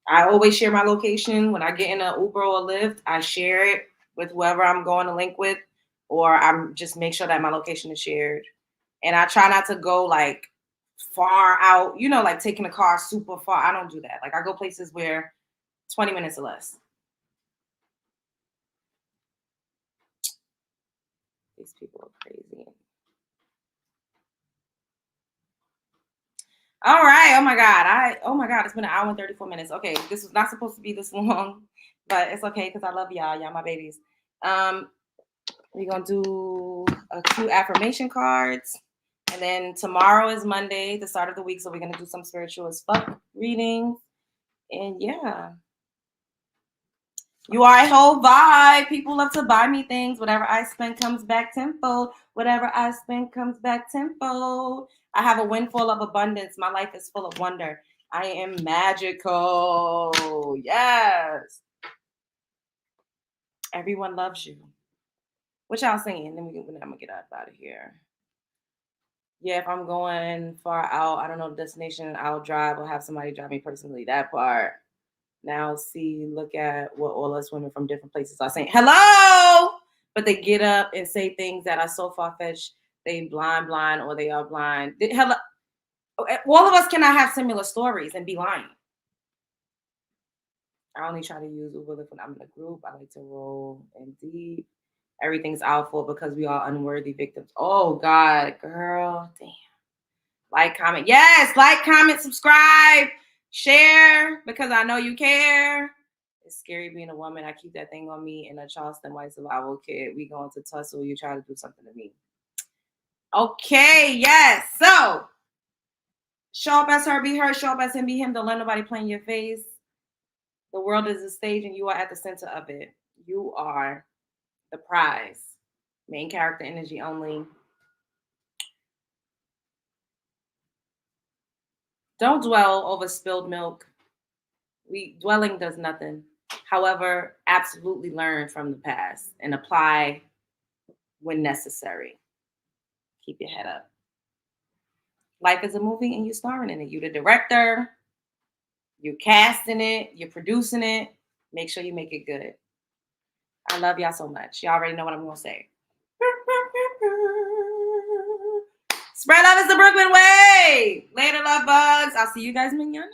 I always share my location. When I get in an Uber or a Lyft, I share it with whoever I'm going to link with, or I'm just make sure that my location is shared. And I try not to go like far out, like taking a car super far. I don't do that. Like I go places where 20 minutes or less. These people are crazy. All right. Oh my God. It's been an hour and 34 minutes. Okay. This was not supposed to be this long, but it's okay because I love y'all. Y'all my babies. We're going to do a few affirmation cards. And then tomorrow is Monday, the start of the week. So we're going to do some spiritual as fuck reading. And yeah. You are a whole vibe. People love to buy me things. Whatever I spend comes back tenfold. Whatever I spend comes back tenfold. I have a windfall of abundance. My life is full of wonder. I am magical. Yes. Everyone loves you. What y'all saying? I'm gonna get up out of here. Yeah, if I'm going far out, I don't know the destination, I'll drive or have somebody drive me personally. That part. Now see, look at what all us women from different places are saying. Hello! But they get up and say things that are so far-fetched. They blind, or they are blind. Hello. All of us cannot have similar stories and be lying. I only try to use Uber when I'm in a group. I like to roll in deep. Everything's our fault because we are unworthy victims. Oh, God, girl. Damn. Like, comment. Yes, like, comment, subscribe, share, because I know you care. It's scary being a woman. I keep that thing on me and a Charleston white survival kid. We going to tussle. You try to do something to me. Okay, yes. So, show up as her, be her. Show up as him, be him. Don't let nobody play in your face. The world is a stage and you are at the center of it. You are the prize. Main character energy only. Don't dwell over spilled milk. Dwelling does nothing. However, absolutely learn from the past and apply when necessary. Keep your head up. Life is a movie and you're starring in it. You're the director. You're casting it. You're producing it. Make sure you make it good. I love y'all so much. Y'all already know what I'm going to say. Spread love is the Brooklyn way. Later, love bugs. I'll see you guys mañana.